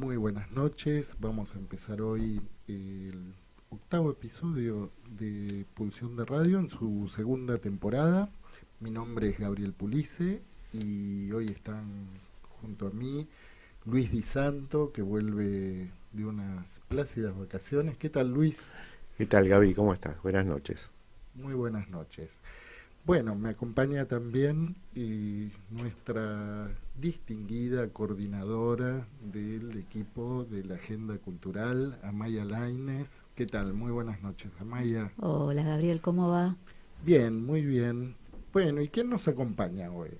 Muy buenas noches, vamos a empezar hoy el octavo episodio de Pulsión de Radio en su segunda temporada. Mi nombre es Gabriel Pulice y hoy están junto a mí Luis Di Santo, que vuelve de unas plácidas vacaciones. ¿Qué tal, Luis? ¿Qué tal, Gaby? ¿Cómo estás? Buenas noches. Muy buenas noches. Bueno, me acompaña también nuestra distinguida coordinadora del equipo de la Agenda Cultural, Amaya Lainez. ¿Qué tal? Muy buenas noches, Amaya. Hola Gabriel, ¿cómo va? Bien, muy bien. Bueno, ¿y quién nos acompaña hoy?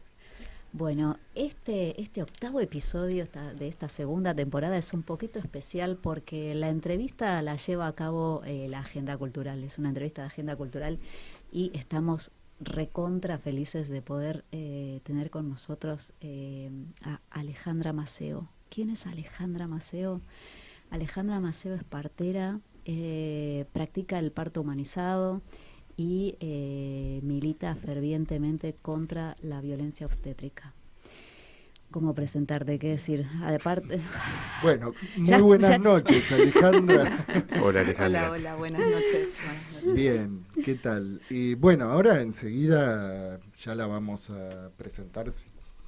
Bueno, este octavo episodio de esta segunda temporada es un poquito especial porque la entrevista la lleva a cabo la Agenda Cultural. Es una entrevista de Agenda Cultural y estamos recontra felices de poder tener con nosotros a Alejandra Maceo. ¿Quién es Alejandra Maceo? Alejandra Maceo es partera, practica el parto humanizado y milita fervientemente contra la violencia obstétrica. ¿Cómo presentarte? ¿Qué decir? Aparte, Bueno, muy buenas noches, Alejandra. Hola, Alejandra. Hola, buenas noches. Buenas noches. Bien, ¿qué tal? Y bueno, ahora enseguida ya la vamos a presentar más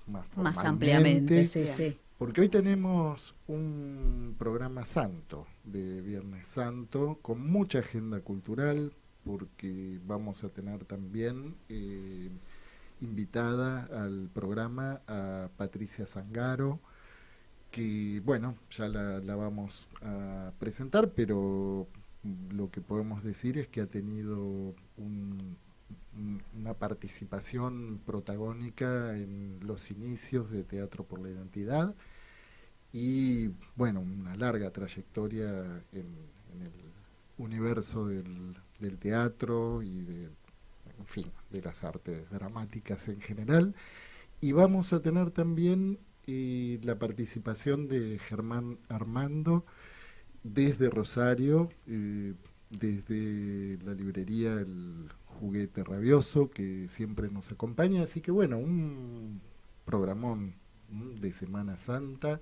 más formalmente. ampliamente, sí, sí. Porque hoy tenemos un programa santo de Viernes Santo con mucha agenda cultural, porque vamos a tener también invitada al programa a Patricia Zangaro, que bueno, ya la vamos a presentar, pero lo que podemos decir es que ha tenido una participación protagónica en los inicios de Teatro por la Identidad y bueno, una larga trayectoria en el universo del teatro y en fin, de las artes dramáticas en general. Y vamos a tener también la participación de Germán Armando desde Rosario, desde la librería El Juguete Rabioso, que siempre nos acompaña. Así que bueno, un programón de Semana Santa.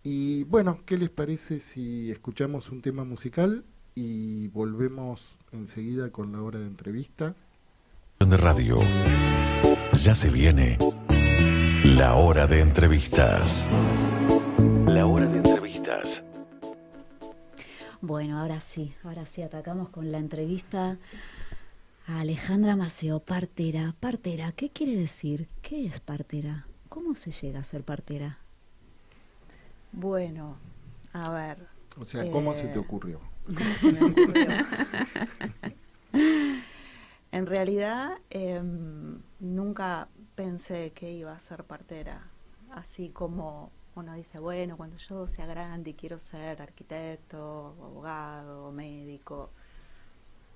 Y bueno, ¿qué les parece si escuchamos un tema musical y volvemos enseguida con la hora de entrevista? De radio. Ya se viene la hora de entrevistas. La hora de entrevistas. Bueno, ahora sí atacamos con la entrevista a Alejandra Maceo, partera. Partera, ¿qué quiere decir? ¿Qué es partera? ¿Cómo se llega a ser partera? Bueno, a ver. O sea, ¿cómo se te ocurrió? ¿Cómo se me ocurrió? En realidad, nunca pensé que iba a ser partera. Así como uno dice, bueno, cuando yo sea grande quiero ser arquitecto, abogado, médico.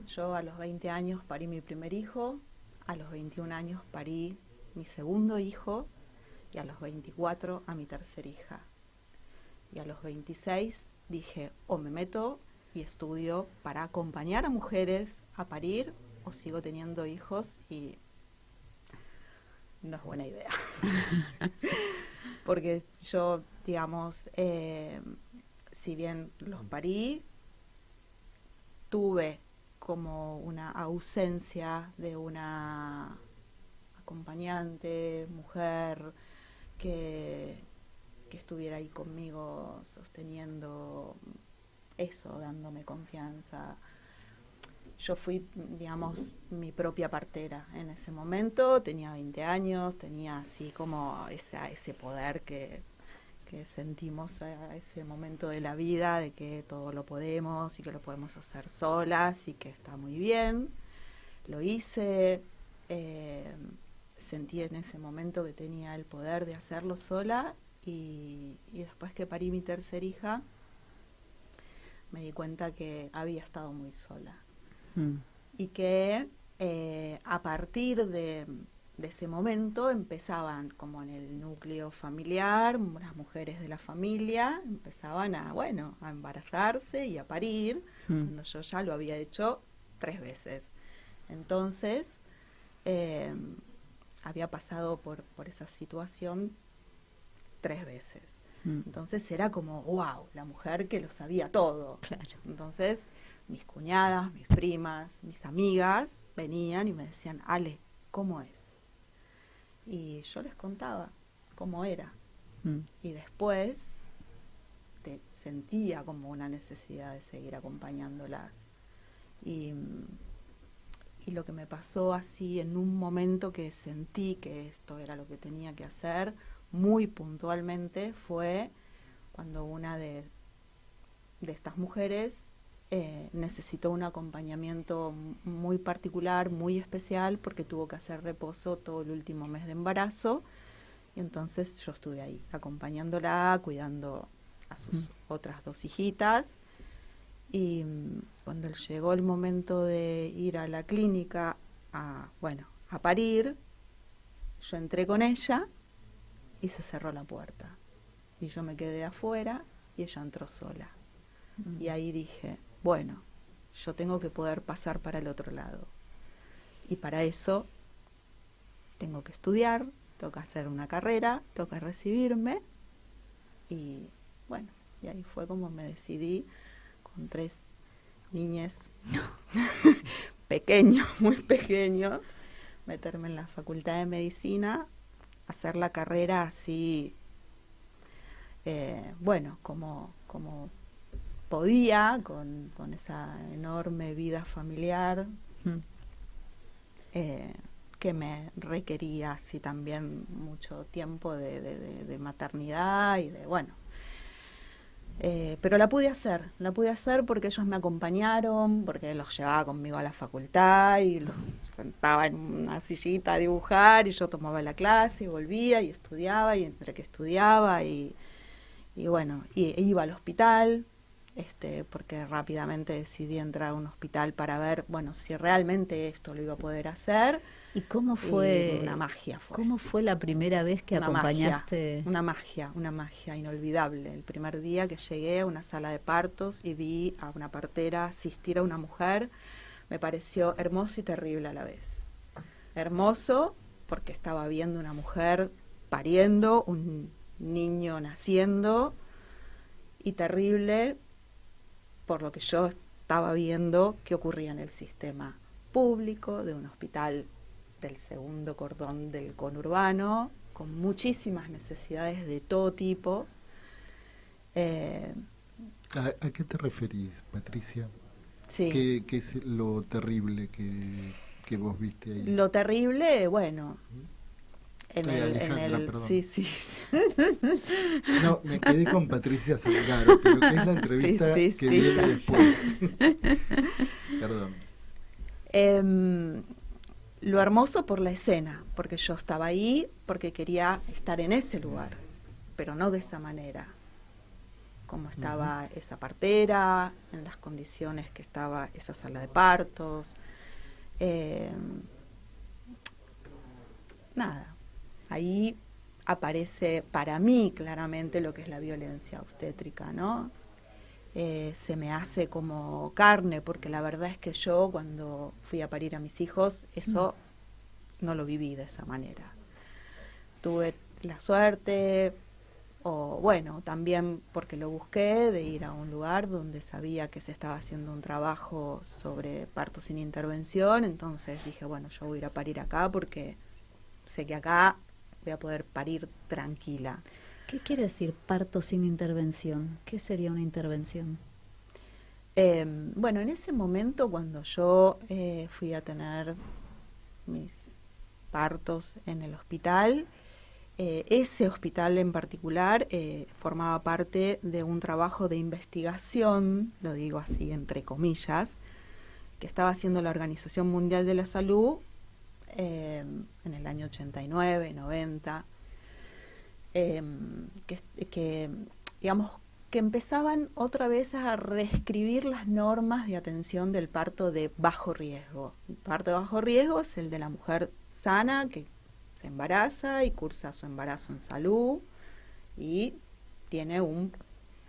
Yo a los 20 años parí mi primer hijo, a los 21 años parí mi segundo hijo y a los 24 a mi tercera hija. Y a los 26 dije, o me meto y estudio para acompañar a mujeres a parir o sigo teniendo hijos y no es buena idea. Porque yo, digamos, si bien los parí, tuve como una ausencia de una acompañante, mujer, que estuviera ahí conmigo sosteniendo eso, dándome confianza. Yo fui, digamos, mi propia partera en ese momento, tenía 20 años, tenía así como ese poder que sentimos a ese momento de la vida, de que todo lo podemos y que lo podemos hacer solas y que está muy bien. Lo hice, sentí en ese momento que tenía el poder de hacerlo sola. Y después que parí mi tercera hija, me di cuenta que había estado muy sola. Y que a partir de ese momento empezaban, como en el núcleo familiar, las mujeres de la familia empezaban a embarazarse y a parir, cuando yo ya lo había hecho 3 veces. Entonces, había pasado por esa situación 3 veces. Entonces era como, wow, la mujer que lo sabía todo. Claro. Entonces mis cuñadas, mis primas, mis amigas venían y me decían, Ale, ¿cómo es? Y yo les contaba cómo era. Y después sentía como una necesidad de seguir acompañándolas. Y lo que me pasó así en un momento que sentí que esto era lo que tenía que hacer, muy puntualmente, fue cuando una de estas mujeres necesitó un acompañamiento muy particular, muy especial, porque tuvo que hacer reposo todo el último mes de embarazo. Y entonces yo estuve ahí, acompañándola, cuidando a sus otras 2 hijitas. Y cuando llegó el momento de ir a la clínica a parir, yo entré con ella y se cerró la puerta. Y yo me quedé afuera y ella entró sola. Y ahí dije, bueno, yo tengo que poder pasar para el otro lado. Y para eso tengo que estudiar, tengo que hacer una carrera, tengo que recibirme. Y bueno, y ahí fue como me decidí, con 3 niñes pequeños, muy pequeños, meterme en la Facultad de Medicina, hacer la carrera así, como podía, con esa enorme vida familiar, que me requería así también mucho tiempo de maternidad y de, pero la pude hacer porque ellos me acompañaron, porque los llevaba conmigo a la facultad y los sentaba en una sillita a dibujar y yo tomaba la clase y volvía y estudiaba, y entre que estudiaba y iba al hospital, porque rápidamente decidí entrar a un hospital para ver, si realmente esto lo iba a poder hacer. ¿Y cómo fue? Una magia fue. ¿Cómo fue la primera vez que acompañaste? Una magia inolvidable. El primer día que llegué a una sala de partos y vi a una partera asistir a una mujer, me pareció hermoso y terrible a la vez. Hermoso porque estaba viendo una mujer pariendo, un niño naciendo, y terrible por lo que yo estaba viendo que ocurría en el sistema público de un hospital del segundo cordón del conurbano, con muchísimas necesidades de todo tipo. ¿A qué te referís, Patricia? Sí. ¿Qué es lo terrible que vos viste ahí? Lo terrible, sí. No, me quedé con Patricia Salgaro, pero que es la entrevista que viene después. Perdón. Lo hermoso por la escena, porque yo estaba ahí, porque quería estar en ese lugar, pero no de esa manera, como estaba esa partera, en las condiciones que estaba esa sala de partos. Ahí aparece para mí claramente lo que es la violencia obstétrica, ¿no? Se me hace como carne, porque la verdad es que yo cuando fui a parir a mis hijos, eso no lo viví de esa manera. Tuve la suerte, también porque lo busqué, de ir a un lugar donde sabía que se estaba haciendo un trabajo sobre parto sin intervención, entonces dije, yo voy a ir a parir acá porque sé que acá voy a poder parir tranquila. ¿Qué quiere decir parto sin intervención? ¿Qué sería una intervención? En ese momento cuando yo fui a tener mis partos en el hospital, ese hospital en particular formaba parte de un trabajo de investigación, lo digo así entre comillas, que estaba haciendo la Organización Mundial de la Salud en el año 89, 90, que empezaban otra vez a reescribir las normas de atención del parto de bajo riesgo. El parto de bajo riesgo es el de la mujer sana que se embaraza y cursa su embarazo en salud y tiene un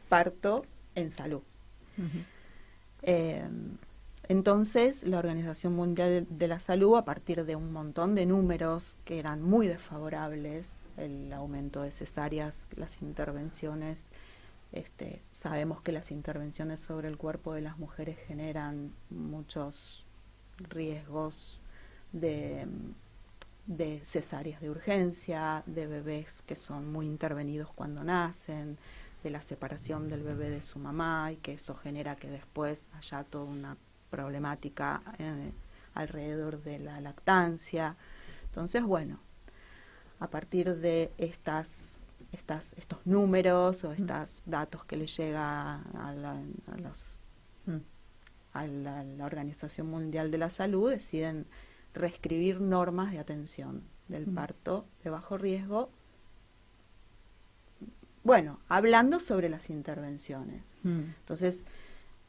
parto en salud. Entonces, la Organización Mundial de la Salud, a partir de un montón de números que eran muy desfavorables el aumento de cesáreas, las intervenciones. Sabemos que las intervenciones sobre el cuerpo de las mujeres generan muchos riesgos de cesáreas de urgencia, de bebés que son muy intervenidos cuando nacen, de la separación del bebé de su mamá, y que eso genera que después haya toda una problemática alrededor de la lactancia. Entonces, bueno, a partir de estos números o estos datos que le llega a la Organización Mundial de la Salud, deciden reescribir normas de atención del parto de bajo riesgo, bueno, hablando sobre las intervenciones. Entonces,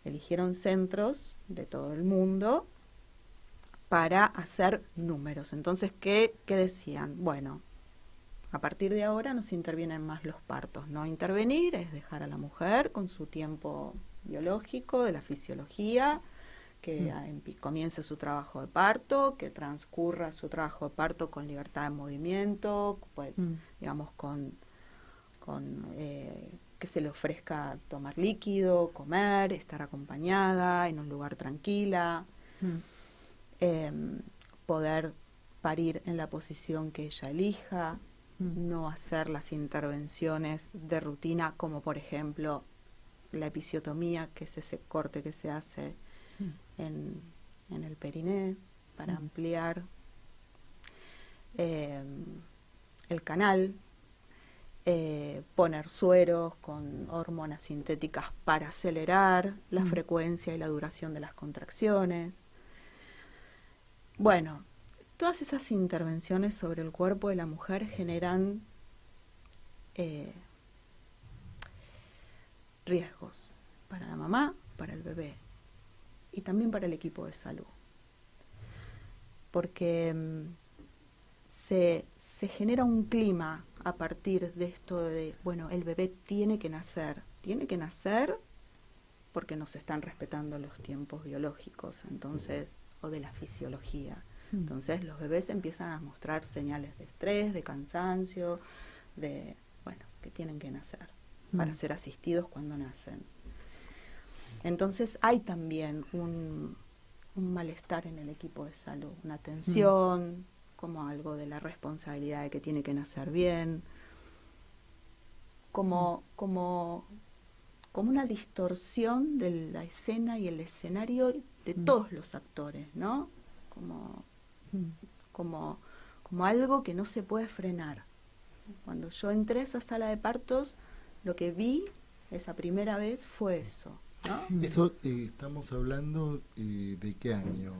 eligieron centros de todo el mundo para hacer números. Entonces, ¿qué decían? Bueno, a partir de ahora no se intervienen más los partos. No intervenir es dejar a la mujer con su tiempo biológico, de la fisiología, que comience su trabajo de parto, que transcurra su trabajo de parto con libertad de movimiento, pues, digamos, que se le ofrezca tomar líquido, comer, estar acompañada en un lugar tranquila, poder parir en la posición que ella elija, no hacer las intervenciones de rutina, como por ejemplo la episiotomía, que es ese corte que se hace en el periné para ampliar el canal, poner sueros con hormonas sintéticas para acelerar la frecuencia y la duración de las contracciones. Bueno, todas esas intervenciones sobre el cuerpo de la mujer generan riesgos para la mamá, para el bebé y también para el equipo de salud. Porque se genera un clima a partir de esto de, bueno, el bebé tiene que nacer porque no se están respetando los tiempos biológicos, entonces, o de la fisiología. Entonces los bebés empiezan a mostrar señales de estrés, de cansancio, de, bueno, que tienen que nacer para ser asistidos cuando nacen. Entonces hay también un malestar en el equipo de salud, una tensión, como algo de la responsabilidad de que tiene que nacer bien, como una distorsión de la escena y el escenario de todos los actores, ¿no? Como algo que no se puede frenar. Cuando yo entré a esa sala de partos, lo que vi esa primera vez fue eso, ¿no? Eso estamos hablando de qué año,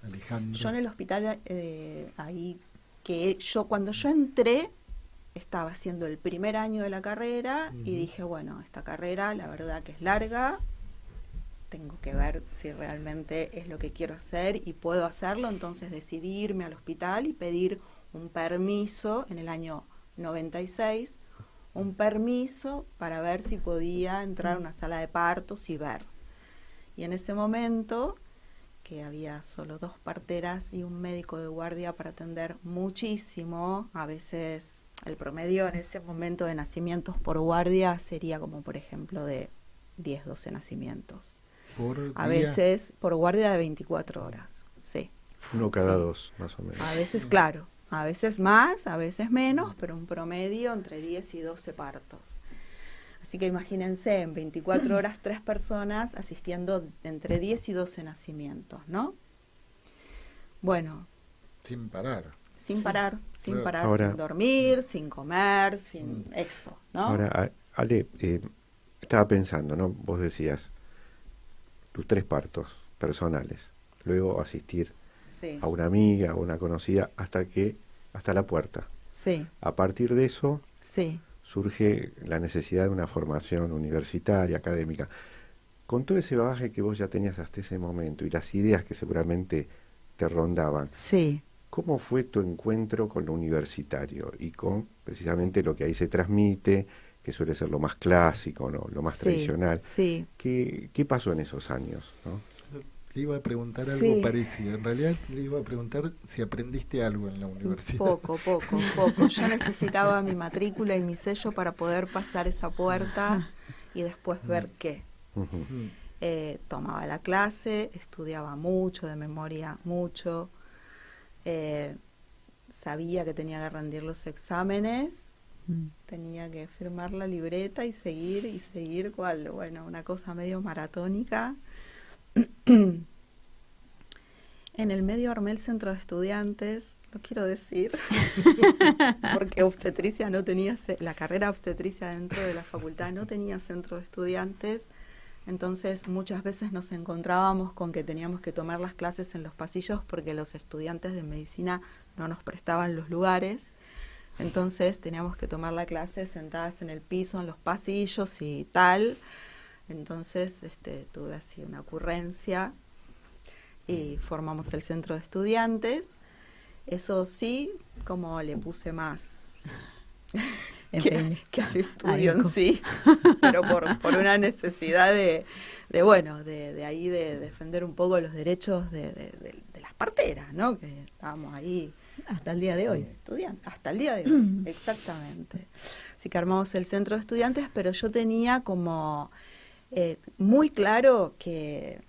Alejandro. Yo en el hospital, cuando yo entré, estaba haciendo el primer año de la carrera y dije, bueno, esta carrera la verdad que es larga, tengo que ver si realmente es lo que quiero hacer y puedo hacerlo. Entonces decidí irme al hospital y pedir un permiso en el año 96, un permiso para ver si podía entrar a una sala de partos y ver. Y en ese momento, que había solo 2 parteras y un médico de guardia para atender muchísimo, a veces el promedio en ese momento de nacimientos por guardia sería como, por ejemplo, de 10, 12 nacimientos. A veces por guardia de 24 horas, sí. Uno cada 2, más o menos. A veces, claro, a veces más, a veces menos, pero un promedio entre 10 y 12 partos. Así que imagínense, en 24 horas 3 personas asistiendo entre 10 y 12 nacimientos, ¿no? Bueno. Sin parar. Sin parar, Ahora, sin dormir, sin comer, sin eso, ¿no? Ahora, Ale, estaba pensando, ¿no? Vos decías, tus 3 partos personales, luego asistir a una amiga, a una conocida, hasta la puerta. Sí. A partir de eso, sí, surge la necesidad de una formación universitaria, académica. Con todo ese bagaje que vos ya tenías hasta ese momento y las ideas que seguramente te rondaban, sí, ¿cómo fue tu encuentro con lo universitario y con precisamente lo que ahí se transmite, que suele ser lo más clásico, ¿no? Lo más tradicional? Sí. ¿Qué pasó en esos años, ¿no? Le iba a preguntar algo Sí. parecido. En realidad le iba a preguntar si aprendiste algo en la universidad. Poco. Yo necesitaba mi matrícula y mi sello para poder pasar esa puerta y después ver qué. Ujú. Tomaba la clase, estudiaba mucho, de memoria mucho. Sabía que tenía que rendir los exámenes, tenía que firmar la libreta y seguir, bueno, una cosa medio maratónica. En el medio armé el centro de estudiantes, lo quiero decir, porque obstetricia no tenía, la carrera obstetricia dentro de la facultad no tenía centro de estudiantes, entonces muchas veces nos encontrábamos con que teníamos que tomar las clases en los pasillos porque los estudiantes de medicina no nos prestaban los lugares, entonces teníamos que tomar la clase sentadas en el piso, en los pasillos y tal. Entonces tuve así una ocurrencia y formamos el centro de estudiantes. Eso sí, como le puse más que al estudio en sí, pero por una necesidad de ahí de defender un poco los derechos de las parteras, ¿no? Que estábamos ahí. Hasta el día de hoy. Estudiantes, hasta el día de hoy, exactamente. Así que armamos el centro de estudiantes, pero yo tenía como muy claro que,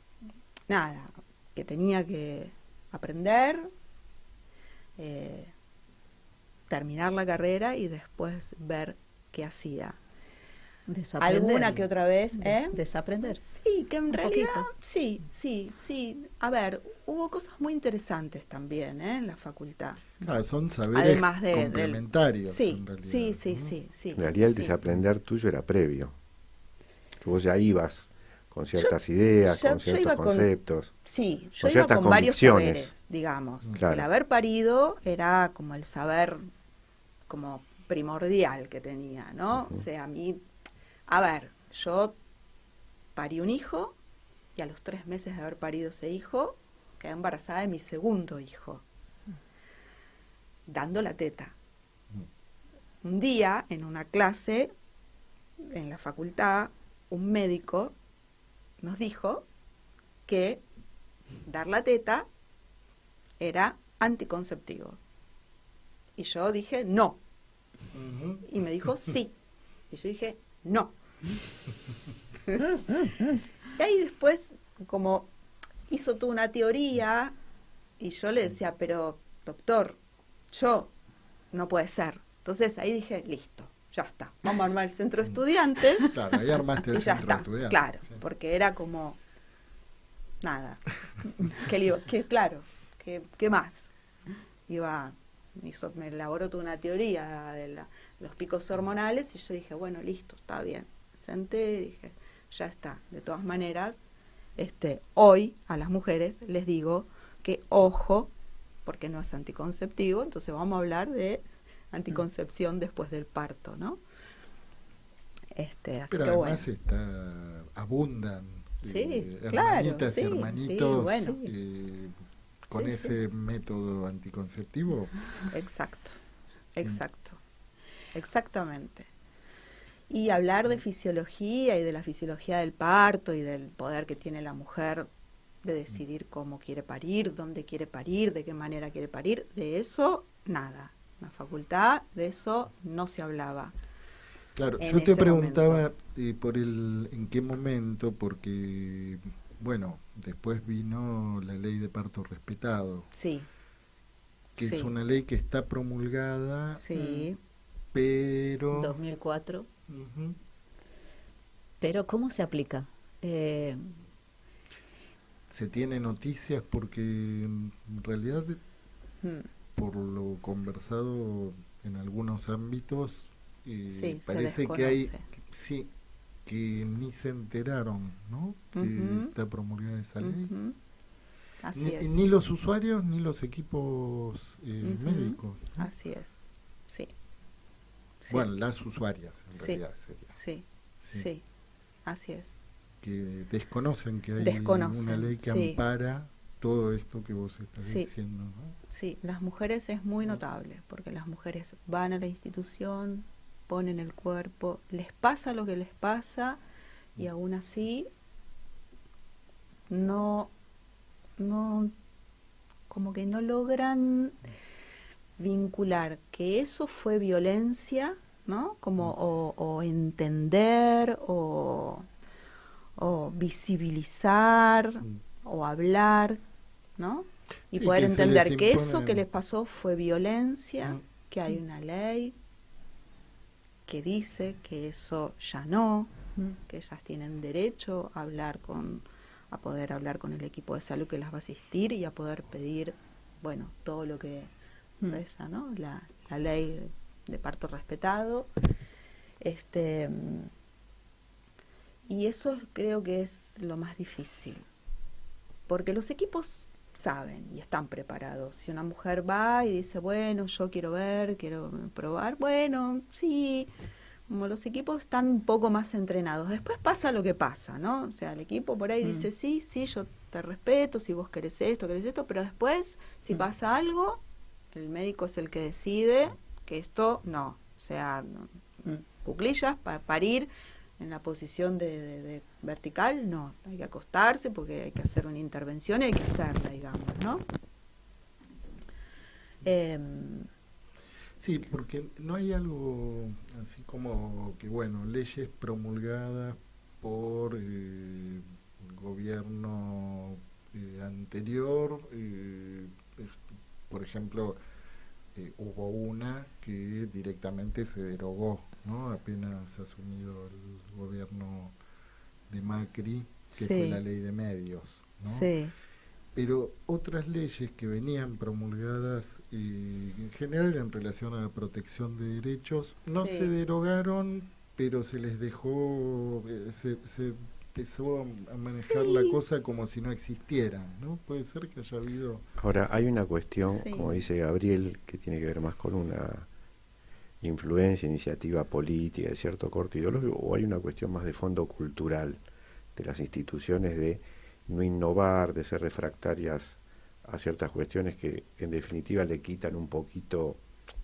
nada, que tenía que aprender, terminar la carrera y después ver qué hacía. Alguna que otra vez, Desaprender. Sí, que en realidad, sí. A ver, hubo cosas muy interesantes también, en la facultad. Ah, son saberes Además complementarios. Sí, en realidad, sí. En realidad el desaprender tuyo era previo. Que vos ya ibas con ciertas ideas, con ciertos conceptos. Sí, yo iba con varios saberes, digamos. Claro. El haber parido era como el saber como primordial que tenía, ¿no? O sea, a ver, yo parí un hijo y a los 3 meses de haber parido ese hijo, quedé embarazada de mi segundo hijo, dando la teta. Un día, en una clase, en la facultad, un médico nos dijo que dar la teta era anticonceptivo. Y yo dije, no. Y me dijo, sí. Y yo dije, no. Y ahí después, como hizo toda una teoría, y yo le decía, pero doctor, yo, no puede ser. Entonces ahí dije, listo, ya está, vamos a armar el centro de estudiantes. Claro, ahí armaste el y ya centro de está, estudiantes. claro, Sí. porque era como, nada, ¿qué más? Me elaboró toda una teoría de los picos hormonales y yo dije, bueno, listo, está bien. Senté y dije, ya está. De todas maneras, hoy a las mujeres les digo que ojo, porque no es anticonceptivo, entonces vamos a hablar de anticoncepción después del parto, ¿no? Así Pero que además bueno. abundan Claro, hermanitas y hermanitos bueno. con ese método anticonceptivo. Exactamente. Y hablar de fisiología y de la fisiología del parto y del poder que tiene la mujer de decidir cómo quiere parir, dónde quiere parir, de qué manera quiere parir, de eso nada. En la facultad de eso no se hablaba. Claro, yo te preguntaba en qué momento, porque, bueno, después vino la ley de parto respetado. Sí. Que es una ley que está promulgada, sí. Pero... 2004. Pero, ¿cómo se aplica? Se tiene noticias porque, en realidad, por lo conversado en algunos ámbitos, parece que hay que ni se enteraron, ¿no? Que está promulgada esa ley. Así es. Ni los usuarios ni los equipos médicos, ¿no? Así es, sí. Bueno, las usuarias en realidad sería. Sí, así es. Que desconocen que hay una ley que ampara todo esto que vos estás diciendo, ¿no? Sí, las mujeres es muy notable, porque las mujeres van a la institución, ponen el cuerpo, les pasa lo que les pasa y aún así no como que no logran vincular que eso fue violencia, ¿no? Como o entender o visibilizar o hablar, ¿no? Y sí, poder entender que eso que les pasó fue violencia, que hay una ley que dice que eso ya no, que ellas tienen derecho a poder hablar con el equipo de salud que las va a asistir y a poder pedir, bueno, todo lo que reza, ¿no? La ley de parto respetado. Y eso creo que es lo más difícil, porque los equipos saben y están preparados. Si una mujer va y dice, bueno, yo quiero probar, bueno, sí, como los equipos están un poco más entrenados. Después pasa lo que pasa, ¿no? O sea, el equipo por ahí dice, sí, yo te respeto, si vos querés esto, pero después, si pasa algo, el médico es el que decide que esto no. O sea, cuclillas, parir en la posición de vertical, no. Hay que acostarse porque hay que hacer una intervención y hay que hacerla, digamos, ¿no? Sí, porque no hay algo así como que, bueno, leyes promulgadas por el gobierno anterior, por ejemplo, hubo una que directamente se derogó, ¿no? Apenas asumido el gobierno de Macri, que fue la ley de medios, ¿no? Sí. Pero otras leyes que venían promulgadas en general en relación a la protección de derechos no se derogaron, pero se les dejó, se empezó a manejar la cosa como si no existieran, ¿no? Puede ser que haya habido... Ahora, hay una cuestión, como dice Gabriel, que tiene que ver más con una influencia, iniciativa política de cierto corte ideológico, o hay una cuestión más de fondo cultural de las instituciones de no innovar, de ser refractarias a ciertas cuestiones que en definitiva le quitan un poquito,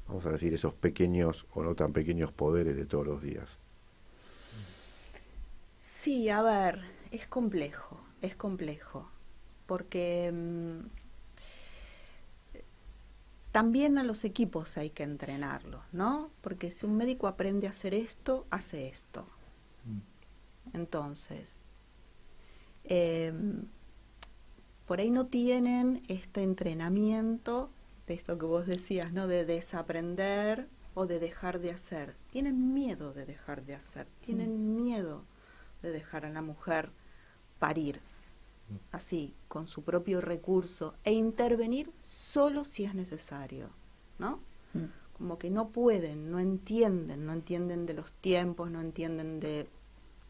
vamos a decir, esos pequeños o no tan pequeños poderes de todos los días. Sí, a ver, es complejo, porque también a los equipos hay que entrenarlos, ¿no? Porque si un médico aprende a hacer esto, hace esto. Entonces, por ahí no tienen este entrenamiento de esto que vos decías, ¿no? De desaprender o de dejar de hacer. Tienen miedo de dejar de hacer, tienen miedo de dejar a la mujer parir así, con su propio recurso, e intervenir solo si es necesario, ¿no? Como que no pueden, no entienden de los tiempos, no entienden de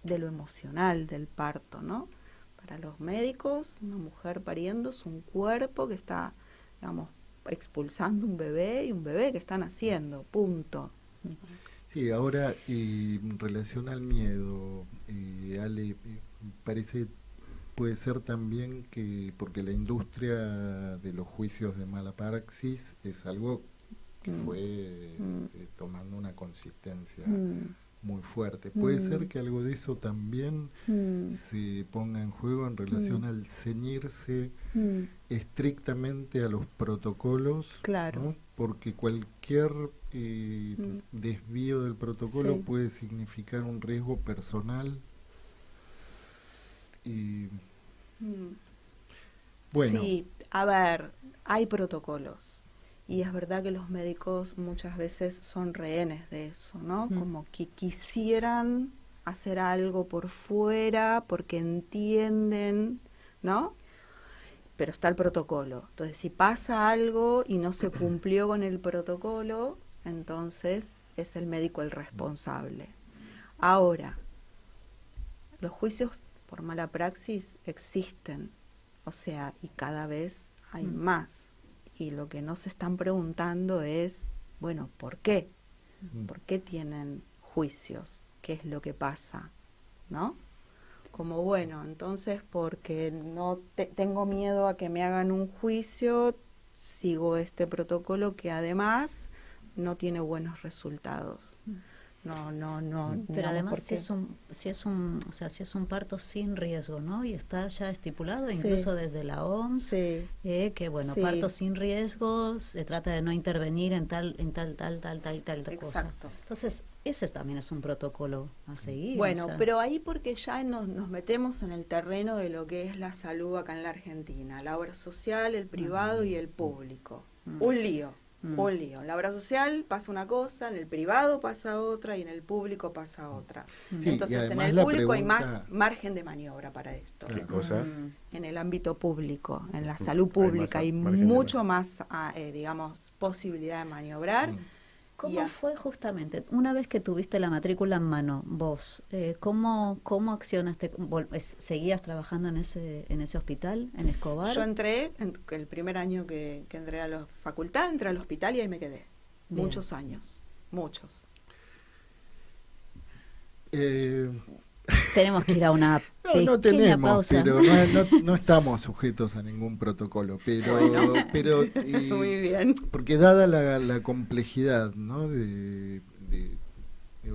lo emocional del parto, ¿no? Para los médicos, una mujer pariendo es un cuerpo que está, digamos, expulsando un bebé y un bebé que está naciendo, punto. Sí, ahora en relación al miedo, Ale, parece, puede ser también que, porque la industria de los juicios de mala praxis es algo que fue tomando una consistencia muy fuerte. Puede ser que algo de eso también se ponga en juego en relación al ceñirse estrictamente a los protocolos, claro, ¿no? Porque cualquier desvío del protocolo puede significar un riesgo personal y bueno. Sí, a ver, hay protocolos. Y es verdad que los médicos muchas veces son rehenes de eso, ¿no? Como que quisieran hacer algo por fuera porque entienden, ¿no? Pero está el protocolo. Entonces, si pasa algo y no se cumplió con el protocolo, entonces es el médico el responsable. Ahora, los juicios por mala praxis existen, o sea, y cada vez hay más. Y lo que no se están preguntando es, bueno, ¿por qué? ¿Por qué tienen juicios? ¿Qué es lo que pasa? ¿No? Como, bueno, entonces porque no tengo miedo a que me hagan un juicio, sigo este protocolo que además no tiene buenos resultados. Pero además si es un parto sin riesgo, ¿no? Y está ya estipulado incluso desde la OMS, que bueno, parto sin riesgo, se trata de no intervenir en tal cosa. Entonces, ese también es un protocolo a seguir. Bueno, pero ahí porque ya nos metemos en el terreno de lo que es la salud acá en la Argentina, la obra social, el privado y el público. Un lío. En la obra social pasa una cosa, en el privado pasa otra y en el público pasa otra. Entonces en el público hay más margen de maniobra para esto. ¿Qué cosa? En el ámbito público, en la salud pública hay mucho más, digamos, posibilidad de maniobrar. ¿Cómo fue justamente, una vez que tuviste la matrícula en mano, vos, cómo accionaste? ¿Seguías trabajando en ese hospital, en Escobar? Yo entré, el primer año que entré a la facultad, entré al hospital y ahí me quedé. Bien. Muchos años, muchos. Tenemos que ir a una no tenemos, pausa. Pero no estamos sujetos a ningún protocolo, pero muy bien, porque dada la complejidad, ¿no?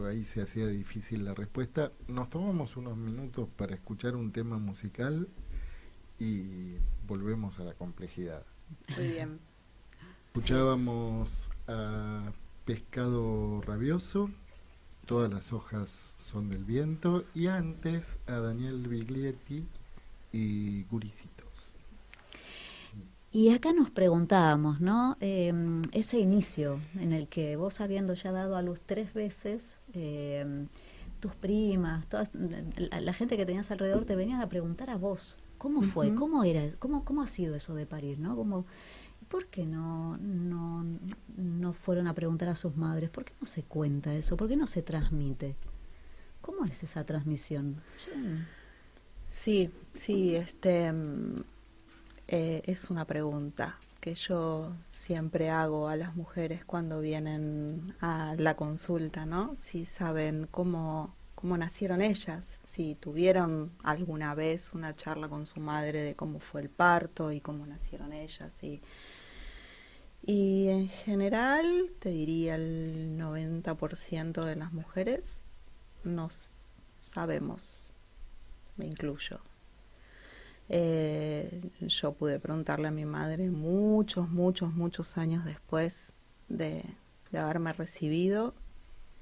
Ahí se hacía difícil la respuesta. Nos tomamos unos minutos para escuchar un tema musical y volvemos a la complejidad. Muy bien. Escuchábamos a Pescado Rabioso, Todas las hojas son del viento, y antes a Daniel Biglietti y Guricitos. Y acá nos preguntábamos, ¿no? Ese inicio en el que vos, habiendo ya dado a luz 3 veces, tus primas, la gente que tenías alrededor te venían a preguntar a vos, ¿cómo fue? ¿Cómo era? ¿Cómo ha sido eso de parir, no? ¿Por qué no fueron a preguntar a sus madres? ¿Por qué no se cuenta eso? ¿Por qué no se transmite? ¿Cómo es esa transmisión? Sí, es una pregunta que yo siempre hago a las mujeres cuando vienen a la consulta, ¿no? Si saben cómo nacieron ellas, si tuvieron alguna vez una charla con su madre de cómo fue el parto y cómo nacieron ellas. Y en general, te diría el 90% de las mujeres no sabemos, me incluyo. Yo pude preguntarle a mi madre muchos años después de haberme recibido,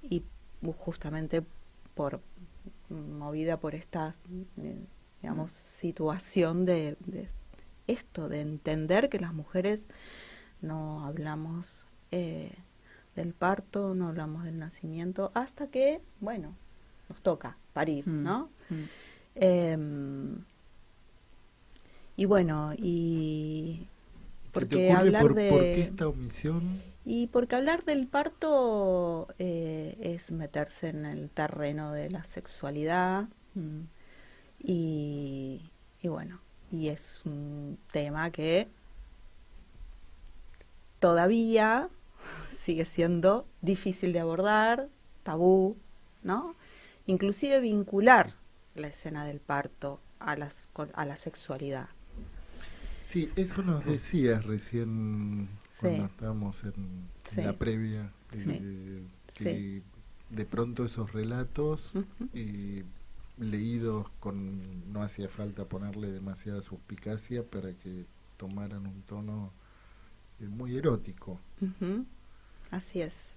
y justamente movida por esta situación de esto, de entender que las mujeres no hablamos del parto, no hablamos del nacimiento, hasta que, bueno, nos toca parir, ¿no? Y bueno, y porque hablar de... ¿Por qué esta omisión? Y porque hablar del parto es meterse en el terreno de la sexualidad, y bueno, y es un tema que todavía sigue siendo difícil de abordar, tabú, ¿no? Inclusive vincular la escena del parto a la sexualidad. Sí, eso nos decías recién cuando estábamos en la previa, que de pronto esos relatos leídos no hacía falta ponerle demasiada suspicacia para que tomaran un tono muy erótico. Así es.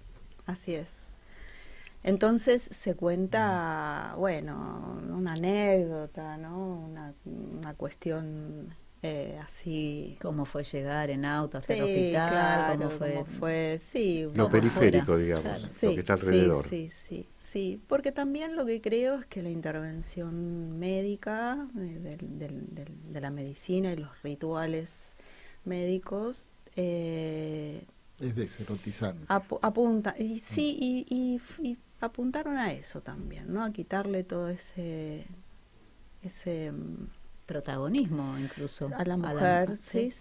Entonces se cuenta, bueno, una anécdota, ¿no? Una cuestión así. ¿Cómo fue llegar en auto hasta el hospital? Claro, ¿cómo fue? Sí, lo periférico, digamos, claro. Lo que está alrededor. Sí, porque también lo que creo es que la intervención médica de la medicina y los rituales médicos es deserotizante. Apunta, y apuntaron a eso también, ¿no? A quitarle todo ese protagonismo incluso a la mujer, sí,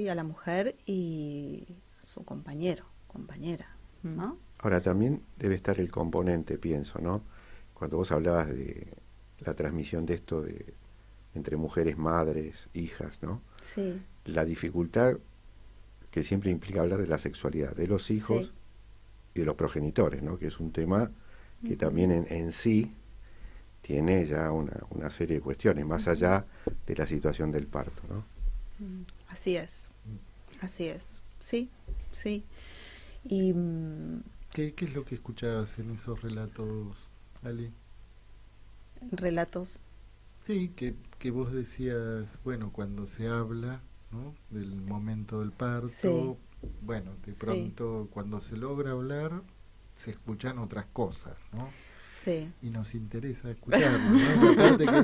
a la mujer y a su compañera, ¿no? Ahora también debe estar el componente, pienso, ¿no? Cuando vos hablabas de la transmisión de esto entre mujeres, madres, hijas, ¿no? Sí. La dificultad que siempre implica hablar de la sexualidad de los hijos de los progenitores, ¿no? Que es un tema que también en sí tiene ya una serie de cuestiones, más allá de la situación del parto, ¿no? Así es, sí, sí. Y ¿Qué es lo que escuchabas en esos relatos, Ali? relatos. Sí, que vos decías, bueno, cuando se habla, ¿no?, del momento del parto, Sí. bueno, de pronto cuando se logra hablar, se escuchan otras cosas, ¿no? Sí. Y nos interesa escucharlo, ¿no? La parte que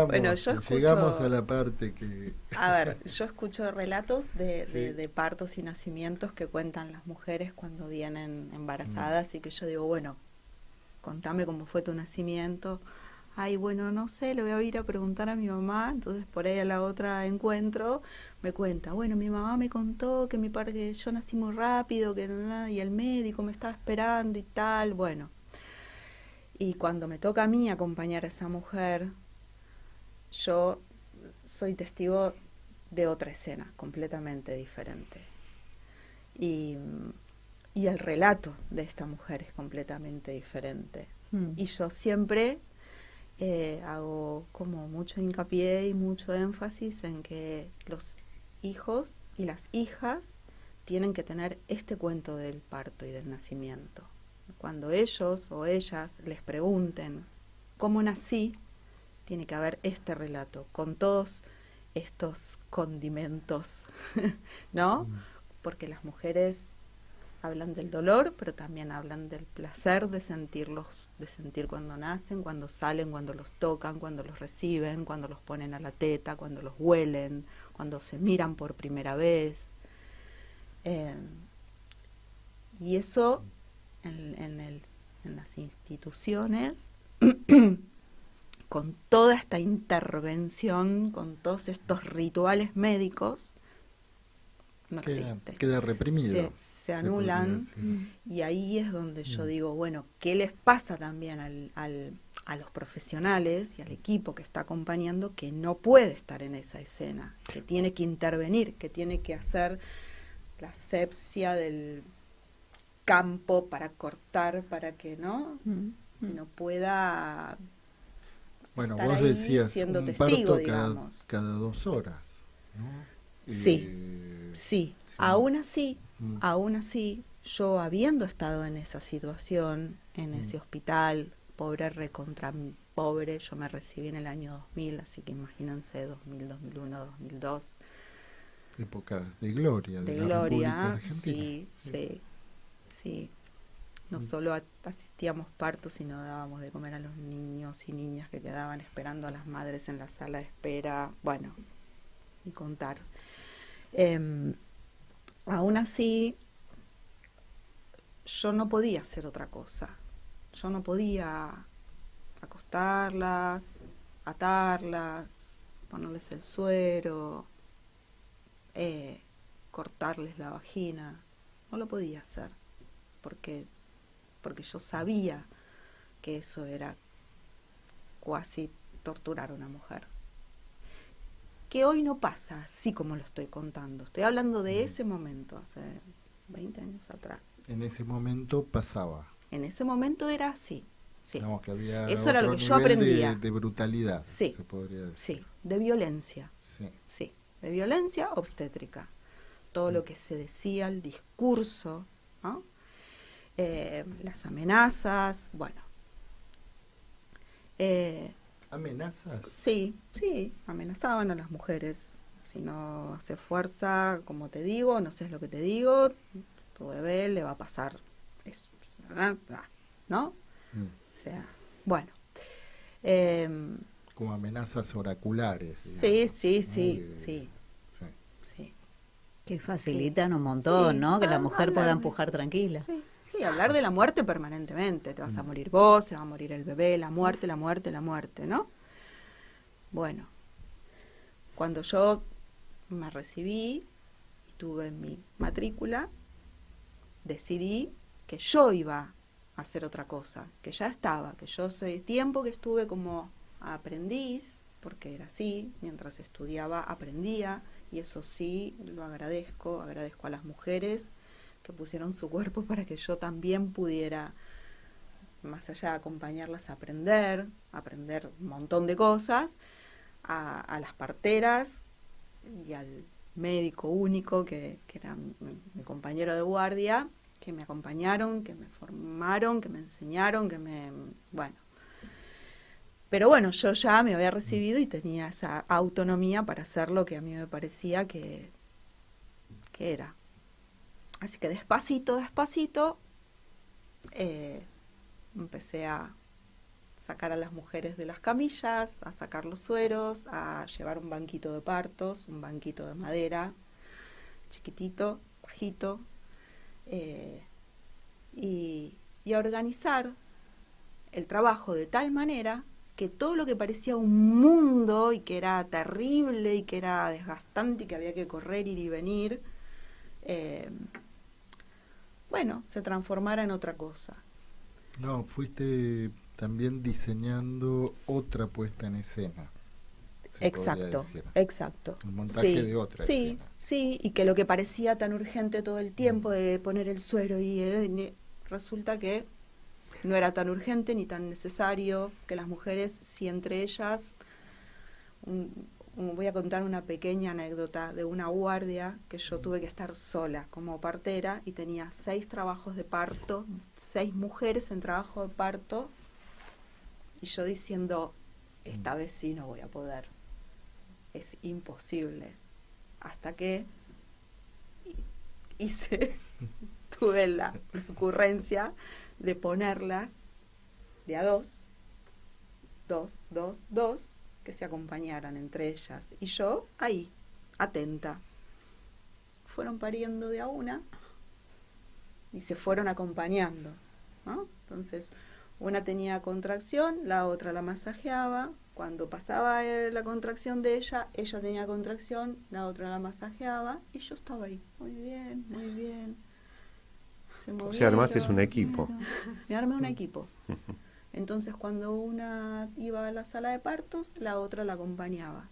Bueno, yo escucho, llegamos a la parte que... A ver, yo escucho relatos Sí. de partos y nacimientos que cuentan las mujeres cuando vienen embarazadas y que yo digo, bueno, contame cómo fue tu nacimiento. Ay, bueno, no sé, le voy a ir a preguntar a mi mamá. Entonces por ahí a la otra encuentro, me cuenta, bueno, mi mamá me contó que que yo nací muy rápido, y el médico me estaba esperando y tal, bueno. Y cuando me toca a mí acompañar a esa mujer, yo soy testigo de otra escena completamente diferente. Y el relato de esta mujer es completamente diferente. Y yo siempre hago como mucho hincapié y mucho énfasis en que los hijos y las hijas tienen que tener este cuento del parto y del nacimiento. Cuando ellos o ellas les pregunten cómo nací, tiene que haber este relato con todos estos condimentos, ¿no? Porque las mujeres hablan del dolor, pero también hablan del placer de sentirlos, de sentir cuando nacen, cuando salen, cuando los tocan, cuando los reciben, cuando los ponen a la teta, cuando los huelen, cuando se miran por primera vez. Y eso en las instituciones, con toda esta intervención, con todos estos rituales médicos, no existe. Queda reprimido. Se anulan, y ahí es donde yo digo, bueno, ¿qué les pasa también a los profesionales y al equipo que está acompañando, que no puede estar en esa escena, que tiene que intervenir, que tiene que hacer la asepsia del campo para cortar, para que no pueda... Bueno, estar vos ahí decías siendo un testigo, parto digamos. cada 2 horas, ¿no? Sí. Aún así, yo habiendo estado en esa situación, en ese hospital, pobre, yo me recibí en el año 2000, así que imagínense, 2000, 2001, 2002. Época de gloria de la gloria, República Argentina. Sí. No solo asistíamos partos, sino dábamos de comer a los niños y niñas que quedaban esperando a las madres en la sala de espera. Bueno, ni contar. Aún así, yo no podía hacer otra cosa. Yo no podía acostarlas, atarlas, ponerles el suero, cortarles la vagina. No lo podía hacer, porque yo sabía que eso era cuasi torturar a una mujer. Que hoy no pasa así como lo estoy contando. Estoy hablando de ese momento, hace 20 años atrás. En ese momento pasaba. En ese momento era así, sí. Digamos que había eso era lo que yo nivel aprendía. De brutalidad, sí, se podría decir. Sí, de violencia. Sí. De violencia obstétrica. Todo lo que se decía, el discurso, ¿no? Las amenazas, bueno. ¿Amenazas? Sí, amenazaban a las mujeres. Si no haces fuerza, como te digo, no sé lo que te digo, tu bebé le va a pasar eso, ¿no? O sea, bueno. Como amenazas oraculares. Sí. Que facilitan un montón, ¿no? Que la mujer pueda empujar tranquila. Sí, hablar de la muerte permanentemente. Te vas a morir vos, se va a morir el bebé, la muerte, ¿no? Bueno, cuando yo me recibí y tuve mi matrícula, decidí que yo iba a hacer otra cosa, que ya estaba, que yo ese tiempo que estuve como aprendiz, porque era así, mientras estudiaba aprendía, y eso sí, lo agradezco a las mujeres que pusieron su cuerpo para que yo también pudiera, más allá de acompañarlas a aprender un montón de cosas, a las parteras y al médico único que era mi compañero de guardia, que me acompañaron, que me formaron, que me enseñaron, bueno. Pero bueno, yo ya me había recibido y tenía esa autonomía para hacer lo que a mí me parecía que era. Así que despacito, empecé a sacar a las mujeres de las camillas, a sacar los sueros, a llevar un banquito de partos, un banquito de madera, chiquitito, bajito, y a organizar el trabajo de tal manera que todo lo que parecía un mundo y que era terrible y que era desgastante y que había que correr, ir y venir, se transformara en otra cosa. No, fuiste también diseñando otra puesta en escena. Exacto. El montaje de otra escena. Sí, y que lo que parecía tan urgente todo el tiempo de poner el suero y resulta que no era tan urgente ni tan necesario, que las mujeres, si entre ellas, voy a contar una pequeña anécdota de una guardia que yo tuve que estar sola como partera y tenía 6 trabajos de parto, 6 mujeres en trabajo de parto, y yo diciendo, esta vez sí no voy a poder, es imposible, hasta que tuve la ocurrencia de ponerlas de a 2, que se acompañaran entre ellas, y yo ahí, atenta. Fueron pariendo de a una y se fueron acompañando, ¿no? Entonces, una tenía contracción, la otra la masajeaba. Cuando pasaba la contracción de ella tenía contracción, la otra la masajeaba, y yo estaba ahí, muy bien. O sea, armaste un equipo. Me armé un equipo. Entonces, cuando una iba a la sala de partos, la otra la acompañaba,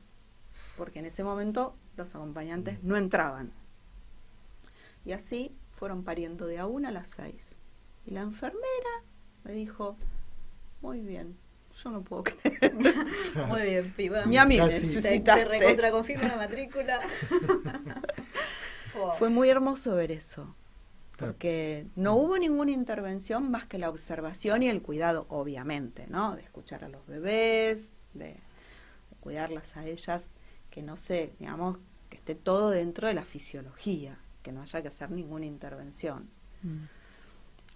porque en ese momento los acompañantes no entraban. Y así fueron pariendo de a una a las 6. Y la enfermera me dijo, muy bien, yo no puedo creer. Muy bien, piba. Ni a mí necesitaste. Te recontraconfirmo la matrícula. Fue muy hermoso ver eso, porque no hubo ninguna intervención más que la observación y el cuidado, obviamente, ¿no? De escuchar a los bebés, de cuidarlas a ellas, que no sé, digamos, que esté todo dentro de la fisiología, que no haya que hacer ninguna intervención.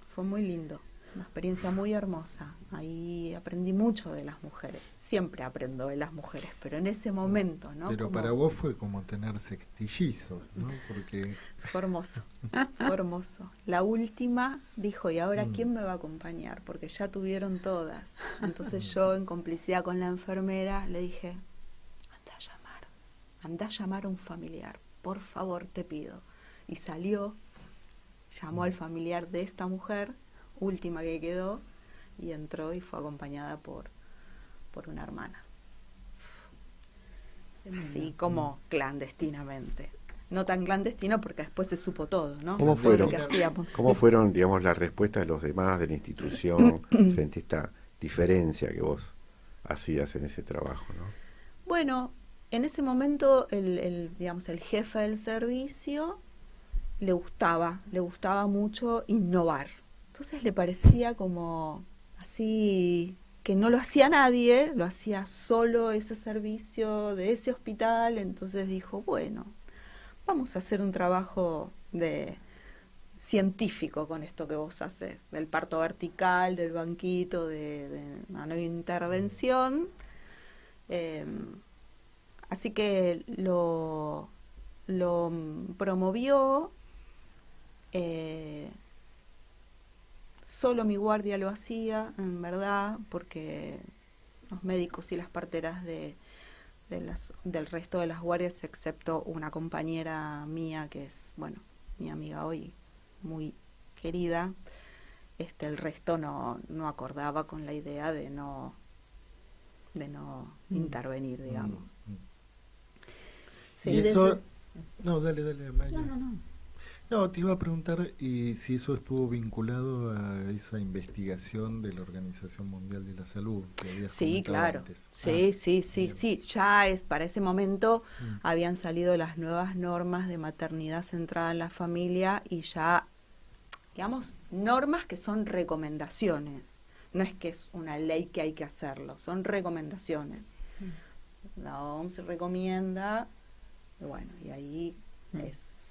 Fue muy lindo, una experiencia muy hermosa. Ahí aprendí mucho de las mujeres. Siempre aprendo de las mujeres, pero en ese momento, ¿no? Pero para vos fue como tener sextillizos, ¿no? Porque fue hermoso, fue hermoso. La última dijo, ¿y ahora quién me va a acompañar? Porque ya tuvieron todas. Entonces yo, en complicidad con la enfermera, le dije, anda a llamar a un familiar, por favor, te pido. Y salió, llamó al familiar de esta mujer, última que quedó, y entró y fue acompañada por una hermana. Así como clandestinamente. No tan clandestino porque después se supo todo, ¿no? ¿Cómo fueron, lo que hacíamos. ¿Cómo fueron, digamos, las respuestas de los demás de la institución frente a esta diferencia que vos hacías en ese trabajo, ¿no? Bueno, en ese momento el jefe del servicio le gustaba mucho innovar. Entonces le parecía como así que no lo hacía nadie, lo hacía solo ese servicio de ese hospital. Entonces dijo, bueno, vamos a hacer un trabajo científico con esto que vos haces, del parto vertical, del banquito, de una nueva intervención. Así que lo promovió. Solo mi guardia lo hacía, en verdad, porque los médicos y las parteras del resto de las guardias, excepto una compañera mía que es, bueno, mi amiga hoy, muy querida, el resto no acordaba con la idea de no intervenir, digamos. Sí, y eso No, dale, Maya. No. No, te iba a preguntar y si eso estuvo vinculado a esa investigación de la Organización Mundial de la Salud que habías comentado claro. antes. Sí. Ya para ese momento habían salido las nuevas normas de maternidad centrada en la familia y ya, digamos, normas que son recomendaciones. No es que es una ley que hay que hacerlo, son recomendaciones. La OMS recomienda, y ahí es,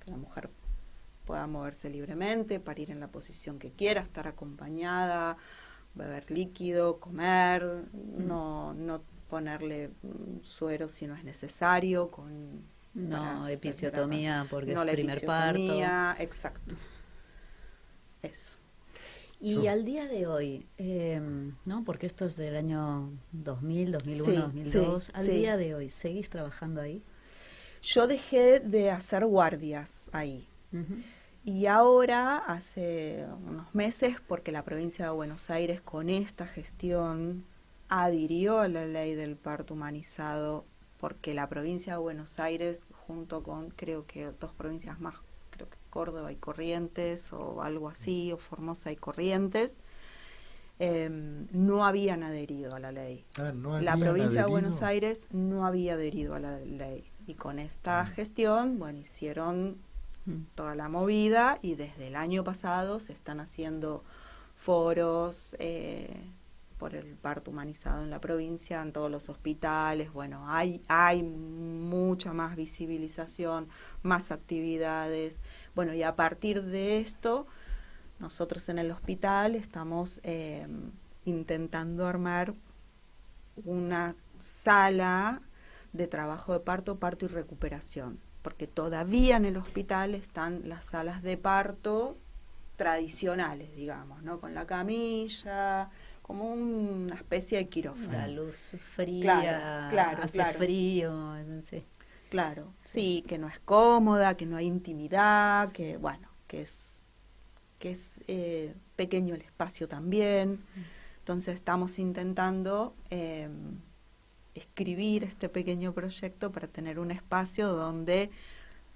que la mujer pueda moverse libremente, parir en la posición que quiera, estar acompañada, beber líquido, comer, no ponerle suero si no es necesario, episiotomía porque no es primer parto. Exacto. Eso. Y al día de hoy, ¿no? Porque esto es del año 2000, 2001, 2002, al día de hoy, ¿seguís trabajando ahí? Yo dejé de hacer guardias ahí. Y ahora, hace unos meses, porque la provincia de Buenos Aires con esta gestión adhirió a la ley del parto humanizado, porque la provincia de Buenos Aires, junto con creo que 2 provincias más, creo que Córdoba y Corrientes o algo así, o Formosa y Corrientes, no habían adherido a la ley. La provincia de Buenos Aires no había adherido a la ley. Y con esta gestión, hicieron toda la movida y desde el año pasado se están haciendo foros por el parto humanizado en la provincia, en todos los hospitales. Hay mucha más visibilización, más actividades. Y a partir de esto, nosotros en el hospital estamos intentando armar una sala de trabajo de parto y recuperación, porque todavía en el hospital están las salas de parto tradicionales, digamos, ¿no? Con la camilla, como una especie de quirófano. La luz fría, hace frío, sí. Claro, sí, que no es cómoda, que no hay intimidad, que es pequeño el espacio también. Entonces estamos intentando escribir este pequeño proyecto para tener un espacio donde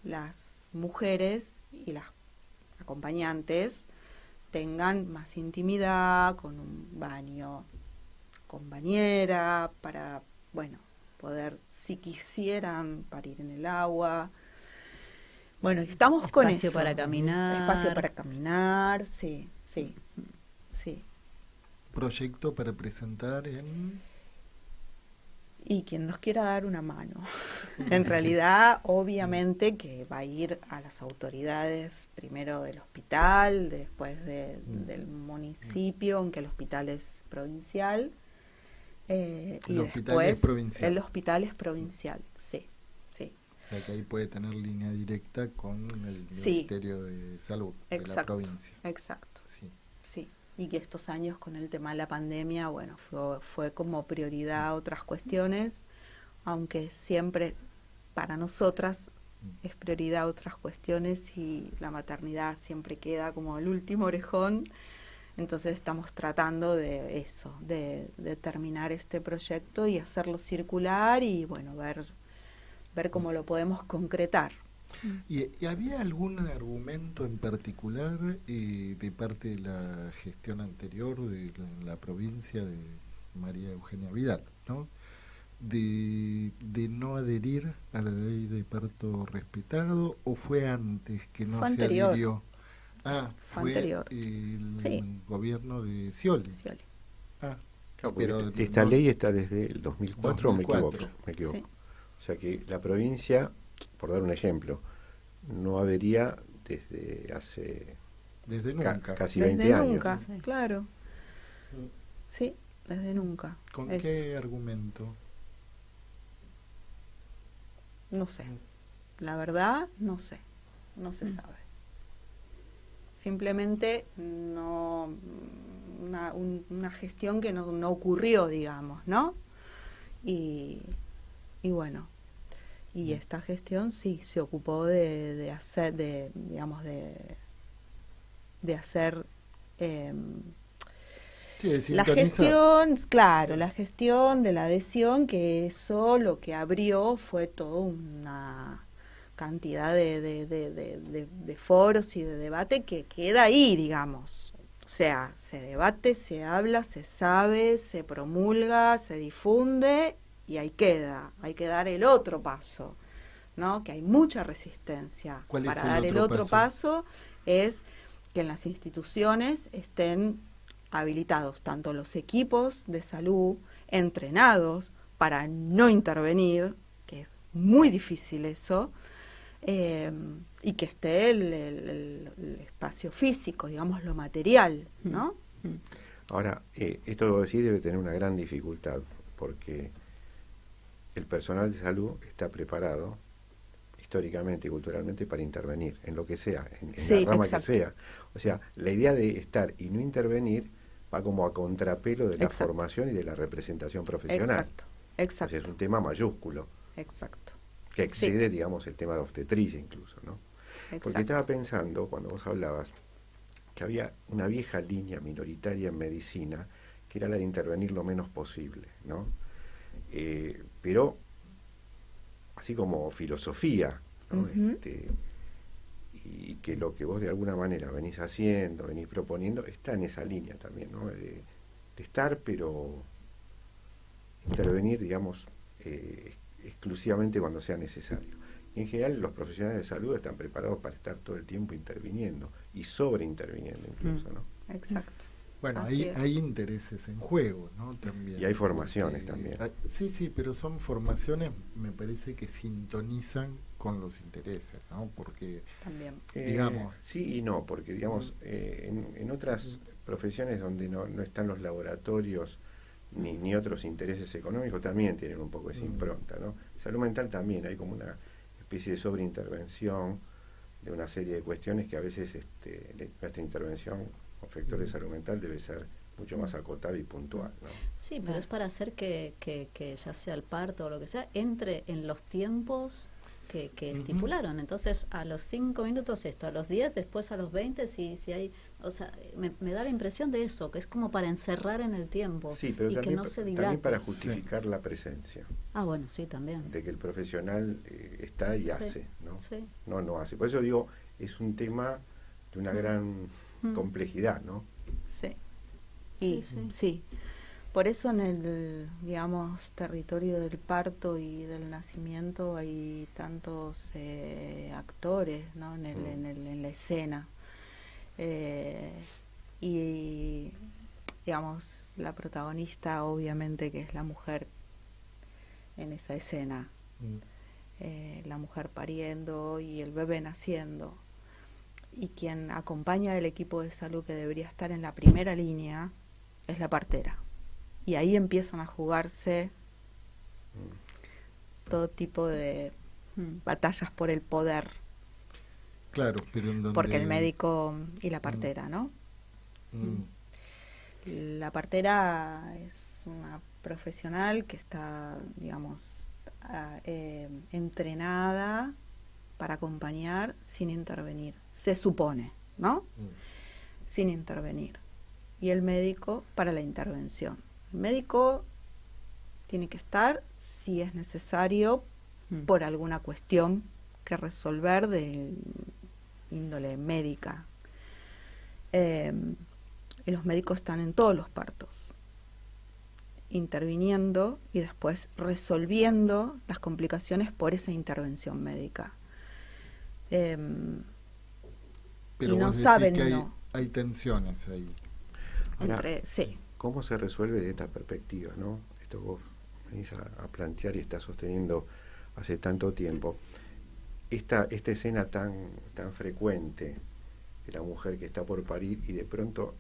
las mujeres y las acompañantes tengan más intimidad, con un baño con bañera, para, poder, si quisieran, parir en el agua. Estamos con eso. Espacio para caminar, sí. Proyecto para presentar en... Y quien nos quiera dar una mano. En realidad, obviamente que va a ir a las autoridades, primero del hospital, después del municipio, aunque el hospital es provincial. Y después el hospital es provincial, sí. O sea que ahí puede tener línea directa con el Ministerio de Salud de la provincia. Exacto, sí. Y que estos años con el tema de la pandemia, fue como prioridad otras cuestiones, aunque siempre para nosotras es prioridad otras cuestiones y la maternidad siempre queda como el último orejón. Entonces estamos tratando de eso, de terminar este proyecto y hacerlo circular y ver cómo lo podemos concretar. ¿Y había algún argumento en particular de parte de la gestión anterior de la provincia de María Eugenia Vidal, ¿no? de no adherir a la ley de parto respetado, o fue antes que no se adhirió? Fue anterior. El gobierno de Scioli. Pero esta ley está desde el 2004, 2004. ¿O me equivoco? Sí. O sea que la provincia, por dar un ejemplo, no adhería desde hace casi 20 años. Desde nunca, claro. Sí, desde nunca. ¿Con qué argumento? No sé. La verdad, no sé. No se sabe. Simplemente una gestión que no ocurrió, digamos, ¿no? Y esta gestión sí se ocupó de hacer la gestión, claro, la gestión de la adhesión, que eso lo que abrió fue todo cantidad de foros y de debate que queda ahí, digamos. O sea, se debate, se habla, se sabe, se promulga, se difunde y ahí queda. Hay que dar el otro paso, ¿no? Que hay mucha resistencia. Para dar el otro paso es que en las instituciones estén habilitados tanto los equipos de salud, entrenados para no intervenir, que es muy difícil eso, y que esté el espacio físico, digamos, lo material, ¿no? Ahora, esto debo decir debe tener una gran dificultad, porque el personal de salud está preparado históricamente y culturalmente para intervenir en lo que sea, en la rama que sea. O sea, la idea de estar y no intervenir va como a contrapelo de la formación y de la representación profesional. Exacto. O sea, es un tema mayúsculo. Exacto. Que excede, digamos, el tema de obstetricia incluso, ¿no? Porque estaba pensando, cuando vos hablabas, que había una vieja línea minoritaria en medicina, que era la de intervenir lo menos posible, ¿no? Pero, así como filosofía, ¿no? Y que lo que vos de alguna manera venís haciendo, venís proponiendo, está en esa línea también, ¿no? De estar, pero intervenir, digamos, exclusivamente cuando sea necesario. Y en general los profesionales de salud están preparados para estar todo el tiempo interviniendo y sobreinterviniendo incluso, ¿no? Exacto. Bueno, hay intereses en juego, ¿no? También. Y hay formaciones también. Sí, pero son formaciones, me parece que sintonizan con los intereses, ¿no? Porque, digamos... sí y no, porque, digamos, en otras profesiones donde no están los laboratorios ni otros intereses económicos, también tienen un poco esa impronta, ¿no? Salud mental también hay como una especie de sobreintervención de una serie de cuestiones que a veces nuestra intervención con factores de salud mental debe ser mucho más acotada y puntual, ¿no? Sí, pero es para hacer que ya sea el parto o lo que sea, entre en los tiempos que estipularon. Entonces, a los 5 minutos esto, a los 10, después a los 20, si hay... O sea, me da la impresión de eso, que es como para encerrar en el tiempo, sí, pero y también, que no se dilate. También para justificar la presencia. Ah, bueno, sí, también. De que el profesional está y hace, ¿no? Sí. No hace. Por eso digo, es un tema de una gran complejidad, ¿no? Sí. Sí. Por eso en el, digamos, territorio del parto y del nacimiento hay tantos actores, ¿no? En la escena. Y, digamos, la protagonista obviamente que es la mujer en esa escena. La mujer pariendo y el bebé naciendo. Y quien acompaña el equipo de salud que debería estar en la primera línea es la partera. Y ahí empiezan a jugarse todo tipo de batallas por el poder. Claro, pero en donde... Porque el médico y la partera, ¿no? La partera es una profesional que está, digamos, entrenada para acompañar sin intervenir. Se supone, ¿no? Sin intervenir. Y el médico para la intervención. El médico tiene que estar si es necesario por alguna cuestión que resolver de índole médica. Y los médicos están en todos los partos, interviniendo y después resolviendo las complicaciones por esa intervención médica. Pero y no saben, que hay tensiones ahí. Ahora, sí. ¿Cómo se resuelve de esta perspectiva, no? Esto vos venís a plantear y estás sosteniendo hace tanto tiempo. Esta escena tan frecuente de la mujer que está por parir y de pronto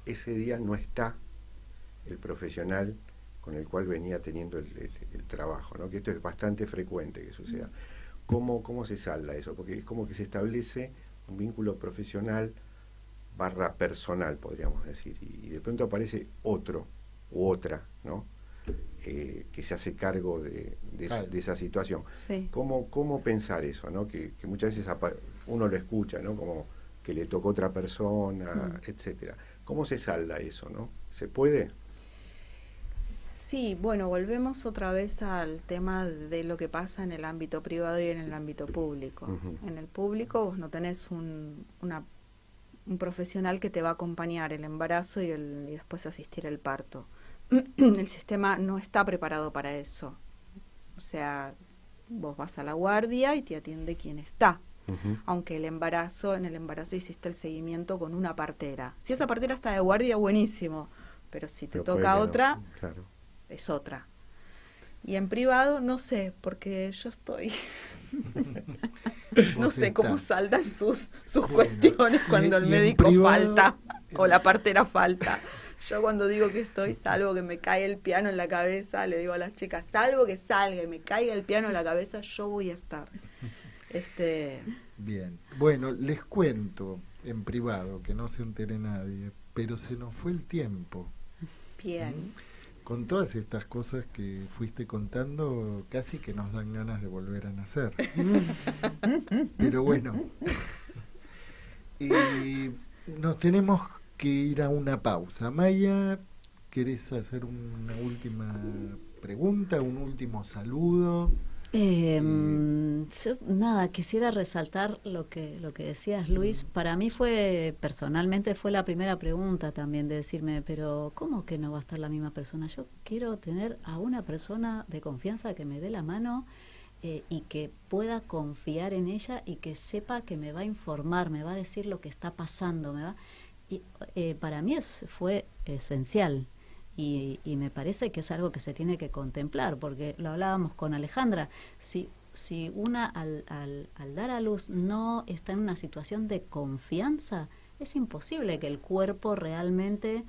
ese día no está el profesional con el cual venía teniendo el trabajo, ¿no? Que esto es bastante frecuente que suceda. ¿Cómo se salda eso? Porque es como que se establece un vínculo profesional / personal, podríamos decir, y de pronto aparece otro u otra, ¿no? Que se hace cargo de esa situación. Sí. ¿Cómo pensar eso, ¿no? Que muchas veces uno lo escucha, ¿no? Como que le tocó otra persona, etcétera. ¿Cómo se salda eso, no? ¿Se puede? Sí, bueno, volvemos otra vez al tema de lo que pasa en el ámbito privado y en el ámbito público. En el público vos no tenés un profesional que te va a acompañar el embarazo y después asistir al parto. El sistema no está preparado para eso. O sea, vos vas a la guardia y te atiende quien está. Aunque en el embarazo hiciste el seguimiento con una partera. Si esa partera está de guardia, buenísimo. Pero si te toca otra, no. Claro. Es otra. Y en privado, no sé, porque yo estoy... no sé cómo saldan sus cuestiones cuando el médico falta o la partera falta. Yo cuando digo que estoy, salvo que me cae el piano en la cabeza, le digo a las chicas, salvo que salga y me caiga el piano en la cabeza, yo voy a estar. Bien, bueno, les cuento en privado, que no se entere nadie, pero se nos fue el tiempo. Bien. Con todas estas cosas que fuiste contando, casi que nos dan ganas de volver a nacer. Pero bueno, nos tenemos que ir a una pausa. Maya, ¿querés hacer una última pregunta, un último saludo? Yo nada, quisiera resaltar lo que decías, Luis. Para mí personalmente fue la primera pregunta también de decirme, pero ¿cómo que no va a estar la misma persona? Yo quiero tener a una persona de confianza que me dé la mano y que pueda confiar en ella y que sepa que me va a informar, me va a decir lo que está pasando, y para mí fue esencial. Y me parece que es algo que se tiene que contemplar, porque lo hablábamos con Alejandra, si una al dar a luz no está en una situación de confianza, es imposible que el cuerpo realmente,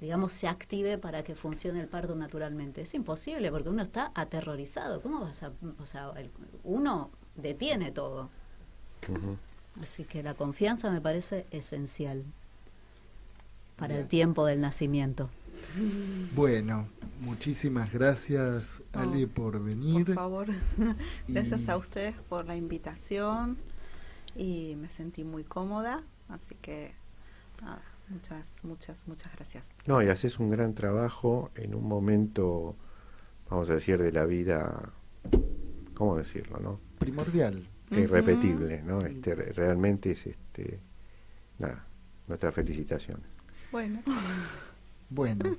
digamos, se active para que funcione el parto naturalmente. Es imposible, porque uno está aterrorizado. ¿Cómo vas a...? O sea, uno detiene todo. Así que la confianza me parece esencial para el tiempo del nacimiento. Bueno, muchísimas gracias, Ale, por venir. Por favor, gracias a ustedes por la invitación y me sentí muy cómoda, así que nada, muchas gracias. No, y haces un gran trabajo en un momento, vamos a decir, de la vida, ¿cómo decirlo, no? Primordial. Irrepetible, ¿no? Realmente es, nada, nuestras felicitaciones. Bueno,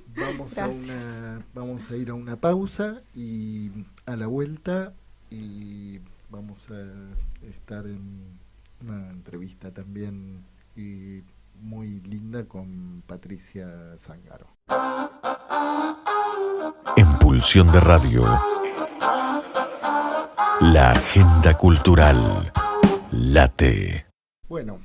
vamos a ir a una pausa y a la vuelta y vamos a estar en una entrevista también muy linda con Patricia Zangaro. En Pulsión de Radio, la agenda cultural late. Bueno,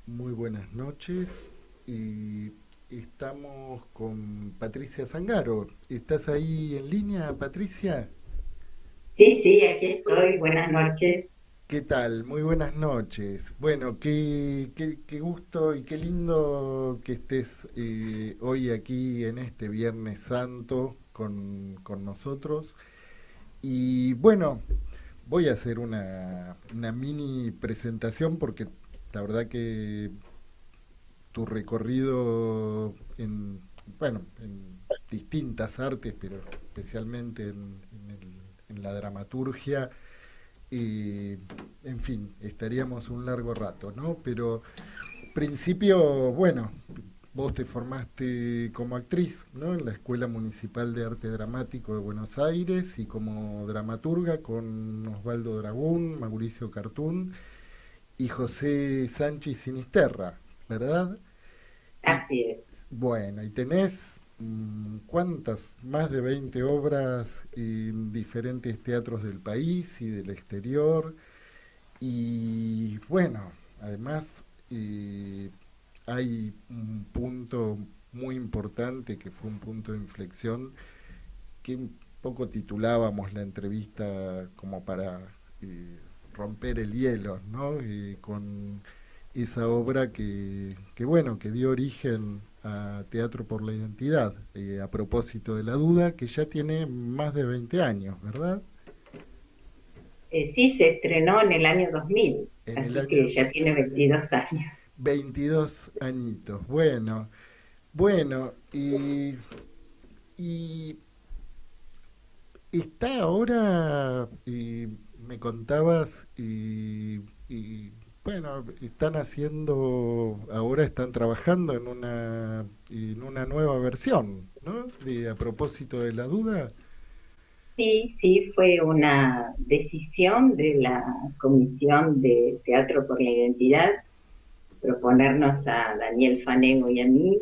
muy buenas noches y estamos con Patricia Zangaro. ¿Estás ahí en línea, Patricia? Sí, aquí estoy. Buenas noches. ¿Qué tal? Muy buenas noches. Bueno, qué gusto y qué lindo que estés hoy aquí en este Viernes Santo con nosotros. Y bueno, voy a hacer una mini presentación porque la verdad que tu recorrido en distintas artes, pero especialmente en la dramaturgia, en fin, estaríamos un largo rato, ¿no? Pero principio, bueno, vos te formaste como actriz, ¿no? En la Escuela Municipal de Arte Dramático de Buenos Aires y como dramaturga con Osvaldo Dragún, Mauricio Cartún y José Sánchez Sinisterra, ¿verdad? Así es. Bueno, y tenés, ¿cuántas? Más de 20 obras en diferentes teatros del país y del exterior. Y bueno, además hay un punto muy importante que fue un punto de inflexión que un poco titulábamos la entrevista como para romper el hielo, ¿no? Con esa obra que dio origen a Teatro por la Identidad, a propósito de la duda, que ya tiene más de 20 años, ¿verdad? Sí, se estrenó en el año 2000, que ya tiene 22 años. 22 añitos, bueno, y Está ahora, y me contabas, bueno, ahora están trabajando en una nueva versión, ¿no? A propósito de la duda. Sí, sí, fue una decisión de la Comisión de Teatro por la Identidad proponernos a Daniel Fanego y a mí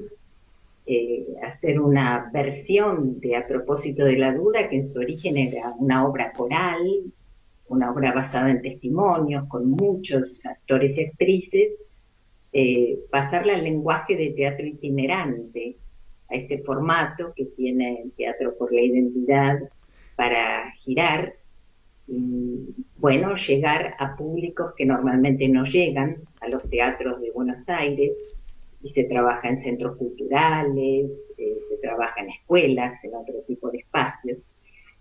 hacer una versión de A propósito de la duda, que en su origen era una obra coral, una obra basada en testimonios, con muchos actores y actrices, pasarla al lenguaje de teatro itinerante, a este formato que tiene el Teatro por la Identidad para girar y, bueno, llegar a públicos que normalmente no llegan a los teatros de Buenos Aires, y se trabaja en centros culturales, se trabaja en escuelas, en otro tipo de espacios,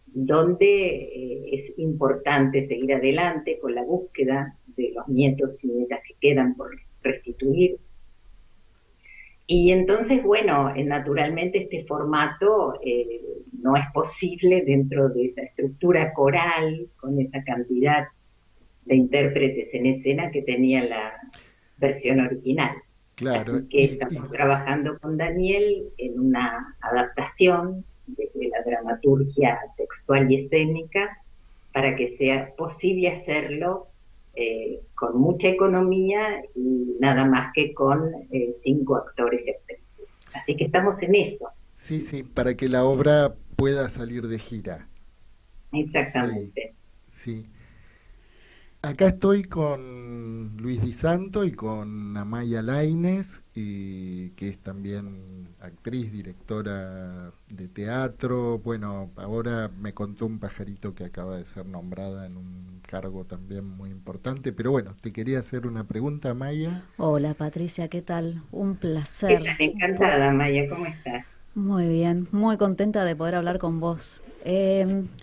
donde es importante seguir adelante con la búsqueda de los nietos y nietas que quedan por restituir. Y entonces, bueno, naturalmente este formato no es posible dentro de esa estructura coral, con esa cantidad de intérpretes en escena que tenía la versión original. Claro. Así que estamos trabajando con Daniel en una adaptación de la dramaturgia textual y escénica para que sea posible hacerlo con mucha economía y nada más que con 5 actores y actrices. Así que estamos en eso. Sí, sí, para que la obra pueda salir de gira. Exactamente. Sí, sí. Acá estoy con Luis Di Santo y con Amaya Lainez, que es también actriz, directora de teatro. Bueno, ahora me contó un pajarito que acaba de ser nombrada en un cargo también muy importante. Pero bueno, te quería hacer una pregunta, Amaya. Hola Patricia, ¿qué tal? Un placer. ¿Qué tal? Encantada, Amaya, ¿cómo estás? Muy bien, muy contenta de poder hablar con vos.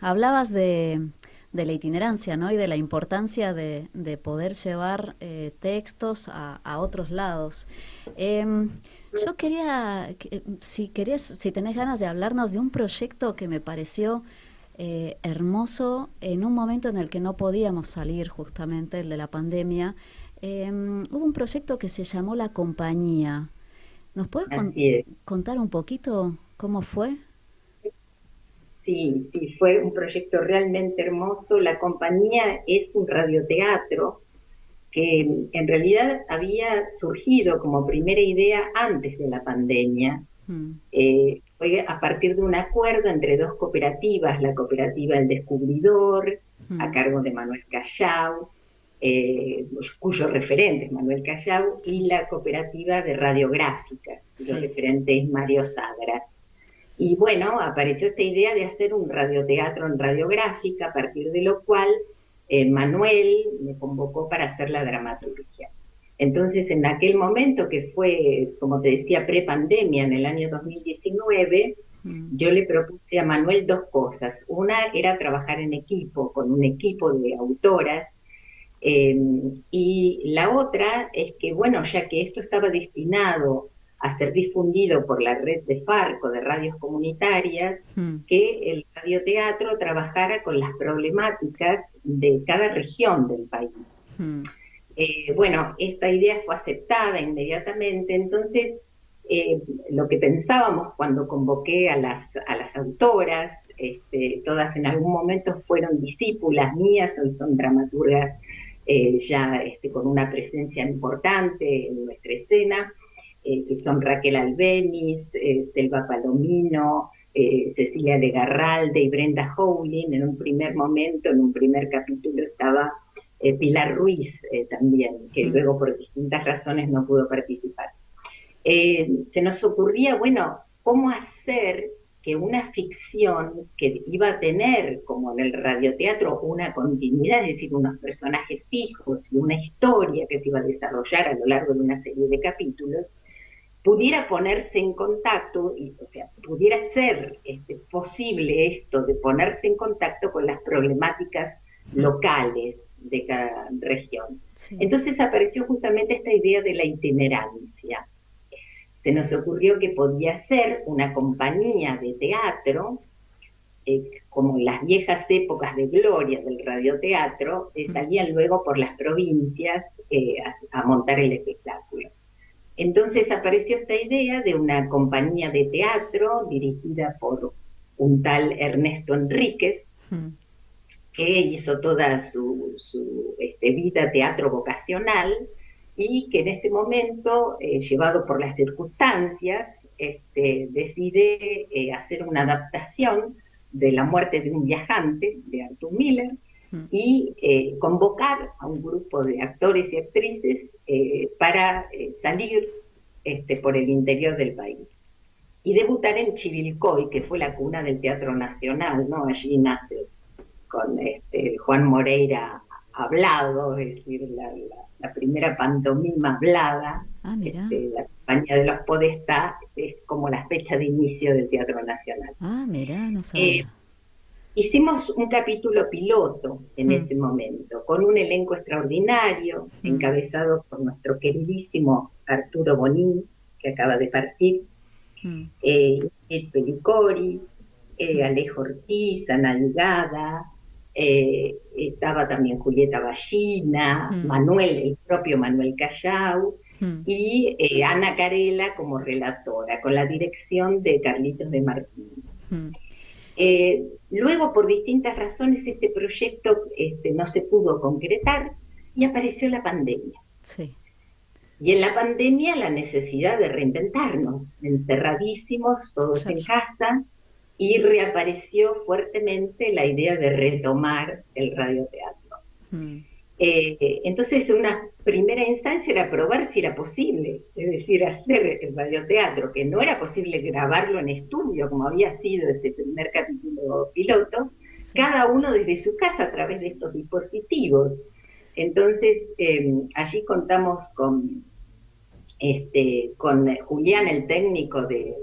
Hablabas de la itinerancia, ¿no? Y de la importancia de poder llevar textos a otros lados. Yo quería, si tenés ganas de hablarnos de un proyecto que me pareció hermoso en un momento en el que no podíamos salir, justamente el de la pandemia. Hubo un proyecto que se llamó La Compañía. ¿Nos puedes contar un poquito cómo fue? Sí, sí, fue un proyecto realmente hermoso. La Compañía es un radioteatro que en realidad había surgido como primera idea antes de la pandemia. Fue a partir de un acuerdo entre 2 cooperativas, la cooperativa El Descubridor, a cargo de Manuel Callao, cuyo referente es Manuel Callao, y la cooperativa de Radiográfica, cuyo referente es Mario Sagra. Y bueno, apareció esta idea de hacer un radioteatro en Radiográfica, a partir de lo cual Manuel me convocó para hacer la dramaturgia. Entonces, en aquel momento, que fue, como te decía, pre-pandemia, en el año 2019, yo le propuse a Manuel 2 cosas. Una era trabajar en equipo, con un equipo de autoras, y la otra es que, bueno, ya que esto estaba destinado a ser difundido por la red de Farco, de radios comunitarias, que el radioteatro trabajara con las problemáticas de cada región del país. Bueno, esta idea fue aceptada inmediatamente. Entonces, lo que pensábamos cuando convoqué a las autoras, todas en algún momento fueron discípulas mías, hoy son dramaturgas ya con una presencia importante en nuestra escena, que son Raquel Albeniz, Selva Palomino, Cecilia Legarralde y Brenda Howlin. En un primer momento, en un primer capítulo, estaba Pilar Ruiz también, que luego por distintas razones no pudo participar. Se nos ocurría, bueno, cómo hacer que una ficción que iba a tener, como en el radioteatro, una continuidad, es decir, unos personajes fijos y una historia que se iba a desarrollar a lo largo de una serie de capítulos, pudiera ponerse en contacto, o sea, pudiera ser posible esto de ponerse en contacto con las problemáticas locales de cada región. Sí. Entonces apareció justamente esta idea de la itinerancia. Se nos ocurrió que podía ser una compañía de teatro como en las viejas épocas de gloria del radioteatro, salían luego por las provincias a montar el espectáculo. Entonces apareció esta idea de una compañía de teatro dirigida por un tal Ernesto Enríquez, que hizo toda su vida teatro vocacional y que en este momento, llevado por las circunstancias, decide hacer una adaptación de La muerte de un viajante, de Arthur Miller, y convocar a un grupo de actores y actrices para salir por el interior del país. Y debutar en Chivilcoy, que fue la cuna del Teatro Nacional, ¿no? Allí nace con Juan Moreira hablado, es decir, la primera pantomima hablada. La Compañía de los Podestá es como la fecha de inicio del Teatro Nacional. No sabía. Hicimos un capítulo piloto en ese momento, con un elenco extraordinario, encabezado por nuestro queridísimo Arturo Bonín, que acaba de partir, Ed Pelicori, Alejo Ortiz, Ana Ligada, estaba también Julieta Ballina, Manuel, el propio Manuel Callao, y Ana Carela como relatora, con la dirección de Carlitos de Martín. Luego, por distintas razones, este proyecto no se pudo concretar y apareció la pandemia. Sí. Y en la pandemia la necesidad de reinventarnos, encerradísimos, todos en casa, y reapareció fuertemente la idea de retomar el radioteatro. Entonces, una primera instancia era probar si era posible, es decir, hacer el radioteatro, que no era posible grabarlo en estudio, como había sido ese primer capítulo piloto, cada uno desde su casa a través de estos dispositivos. Entonces, allí contamos con Julián, el técnico de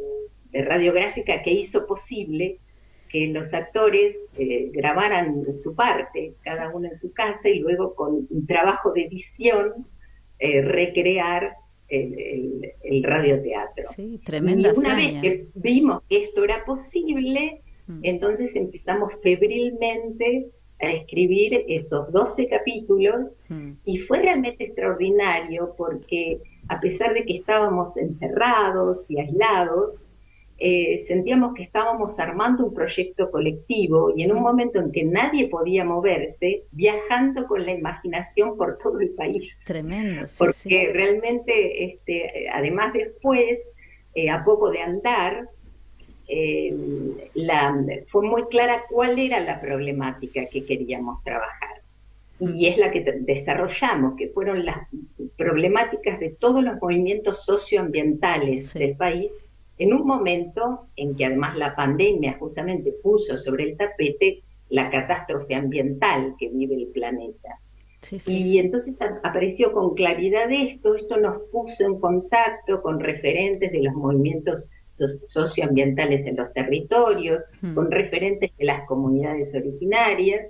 radiográfica, que hizo posible que los actores grabaran su parte, cada uno en su casa, y luego con un trabajo de edición recrear el radioteatro. Sí, tremenda y una hazaña. vez que vimos que esto era posible, entonces empezamos febrilmente a escribir esos 12 capítulos, y fue realmente extraordinario porque a pesar de que estábamos encerrados y aislados, sentíamos que estábamos armando un proyecto colectivo, y en un momento en que nadie podía moverse, viajando con la imaginación por todo el país. Tremendo, sí, porque realmente, además después, a poco de andar, fue muy clara cuál era la problemática que queríamos trabajar. Y es la que desarrollamos, que fueron las problemáticas de todos los movimientos socioambientales del país, en un momento en que además la pandemia justamente puso sobre el tapete la catástrofe ambiental que vive el planeta. Entonces apareció con claridad esto nos puso en contacto con referentes de los movimientos socioambientales en los territorios, con referentes de las comunidades originarias,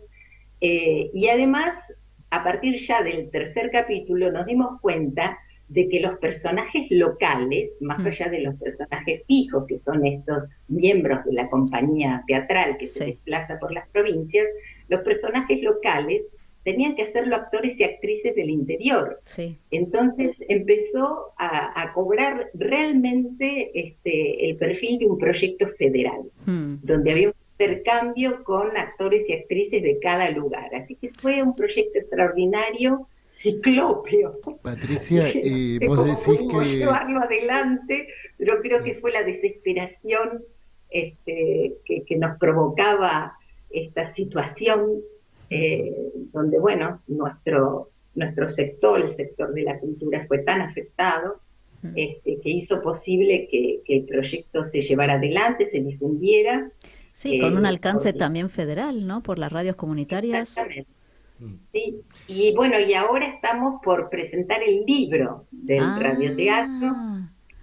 y además, a partir ya del tercer capítulo, nos dimos cuenta de que los personajes locales, más allá de los personajes fijos, que son estos miembros de la compañía teatral que se desplaza por las provincias, los personajes locales tenían que hacerlo actores y actrices del interior. Entonces empezó a cobrar realmente el perfil de un proyecto federal, donde había un intercambio con actores y actrices de cada lugar. Así que fue un proyecto extraordinario, ciclópeo. Patricia, vos decís que llevarlo adelante, pero creo que fue la desesperación que nos provocaba esta situación, donde, bueno, nuestro sector, el sector de la cultura, fue tan afectado, que hizo posible que el proyecto se llevara adelante, se difundiera. Sí, con un alcance también federal, ¿no? Por las radios comunitarias. Exactamente. Sí, y bueno, y ahora estamos por presentar el libro del radioteatro.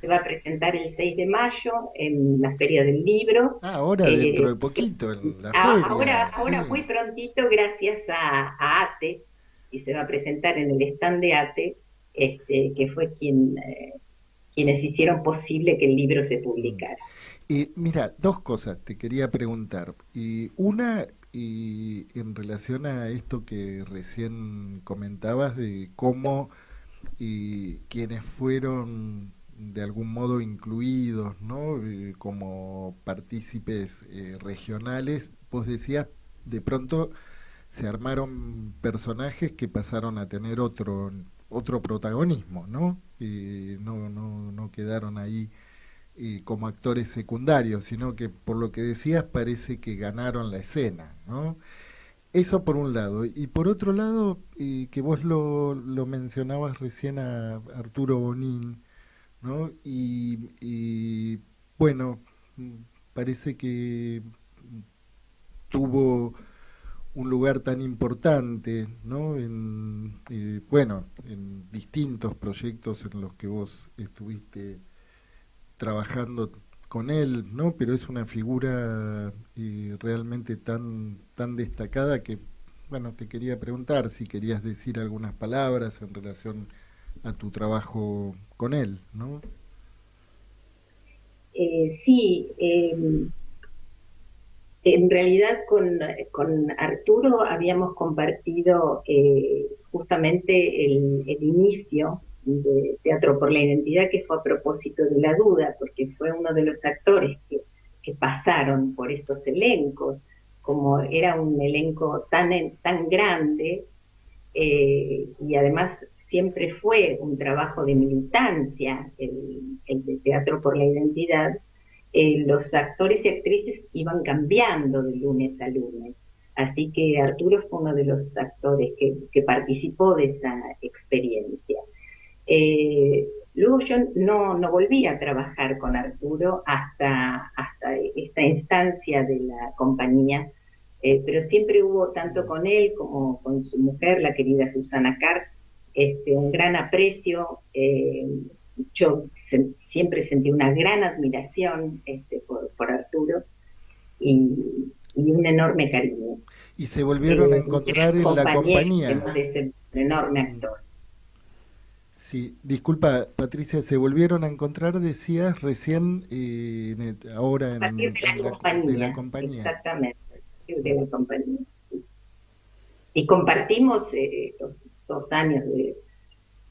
Se va a presentar el 6 de mayo en la Feria del Libro. Ahora, dentro de poquito, en la feria. Ahora muy prontito, gracias a ATE, y se va a presentar en el stand de ATE, que fue quienes hicieron posible que el libro se publicara. Mira, dos cosas te quería preguntar. Una, en relación a esto que recién comentabas de cómo quienes fueron de algún modo incluidos, ¿no? Como partícipes regionales, vos decías, de pronto se armaron personajes que pasaron a tener otro protagonismo, ¿no? No quedaron ahí como actores secundarios, sino que por lo que decías parece que ganaron la escena, ¿no? Eso por un lado. Y por otro lado, que vos lo mencionabas recién a Arturo Bonín, ¿no? Y bueno, parece que tuvo un lugar tan importante, ¿no? Bueno, en distintos proyectos en los que vos estuviste trabajando con él, ¿no? Pero es una figura realmente tan destacada que, bueno, te quería preguntar si querías decir algunas palabras en relación a tu trabajo con él, ¿no? Sí, en realidad con Arturo habíamos compartido justamente el inicio de Teatro por la Identidad, que fue a propósito de la duda, porque fue uno de los actores que pasaron por estos elencos, como era un elenco tan grande, y además siempre fue un trabajo de militancia, el de Teatro por la Identidad. Los actores y actrices iban cambiando de lunes a lunes. Así que Arturo fue uno de los actores que participó de esa experiencia. Luego yo no volví a trabajar con Arturo hasta esta instancia de la compañía, pero siempre hubo, tanto con él como con su mujer, la querida Susana Carr, un gran aprecio. Yo siempre sentí una gran admiración por Arturo y un enorme cariño. Y se volvieron a encontrar en la compañía. De ser un enorme actor. Sí, disculpa, Patricia, se volvieron a encontrar, decías recién, ahora de la compañía. Exactamente, de la compañía. Sí. Y compartimos 2 años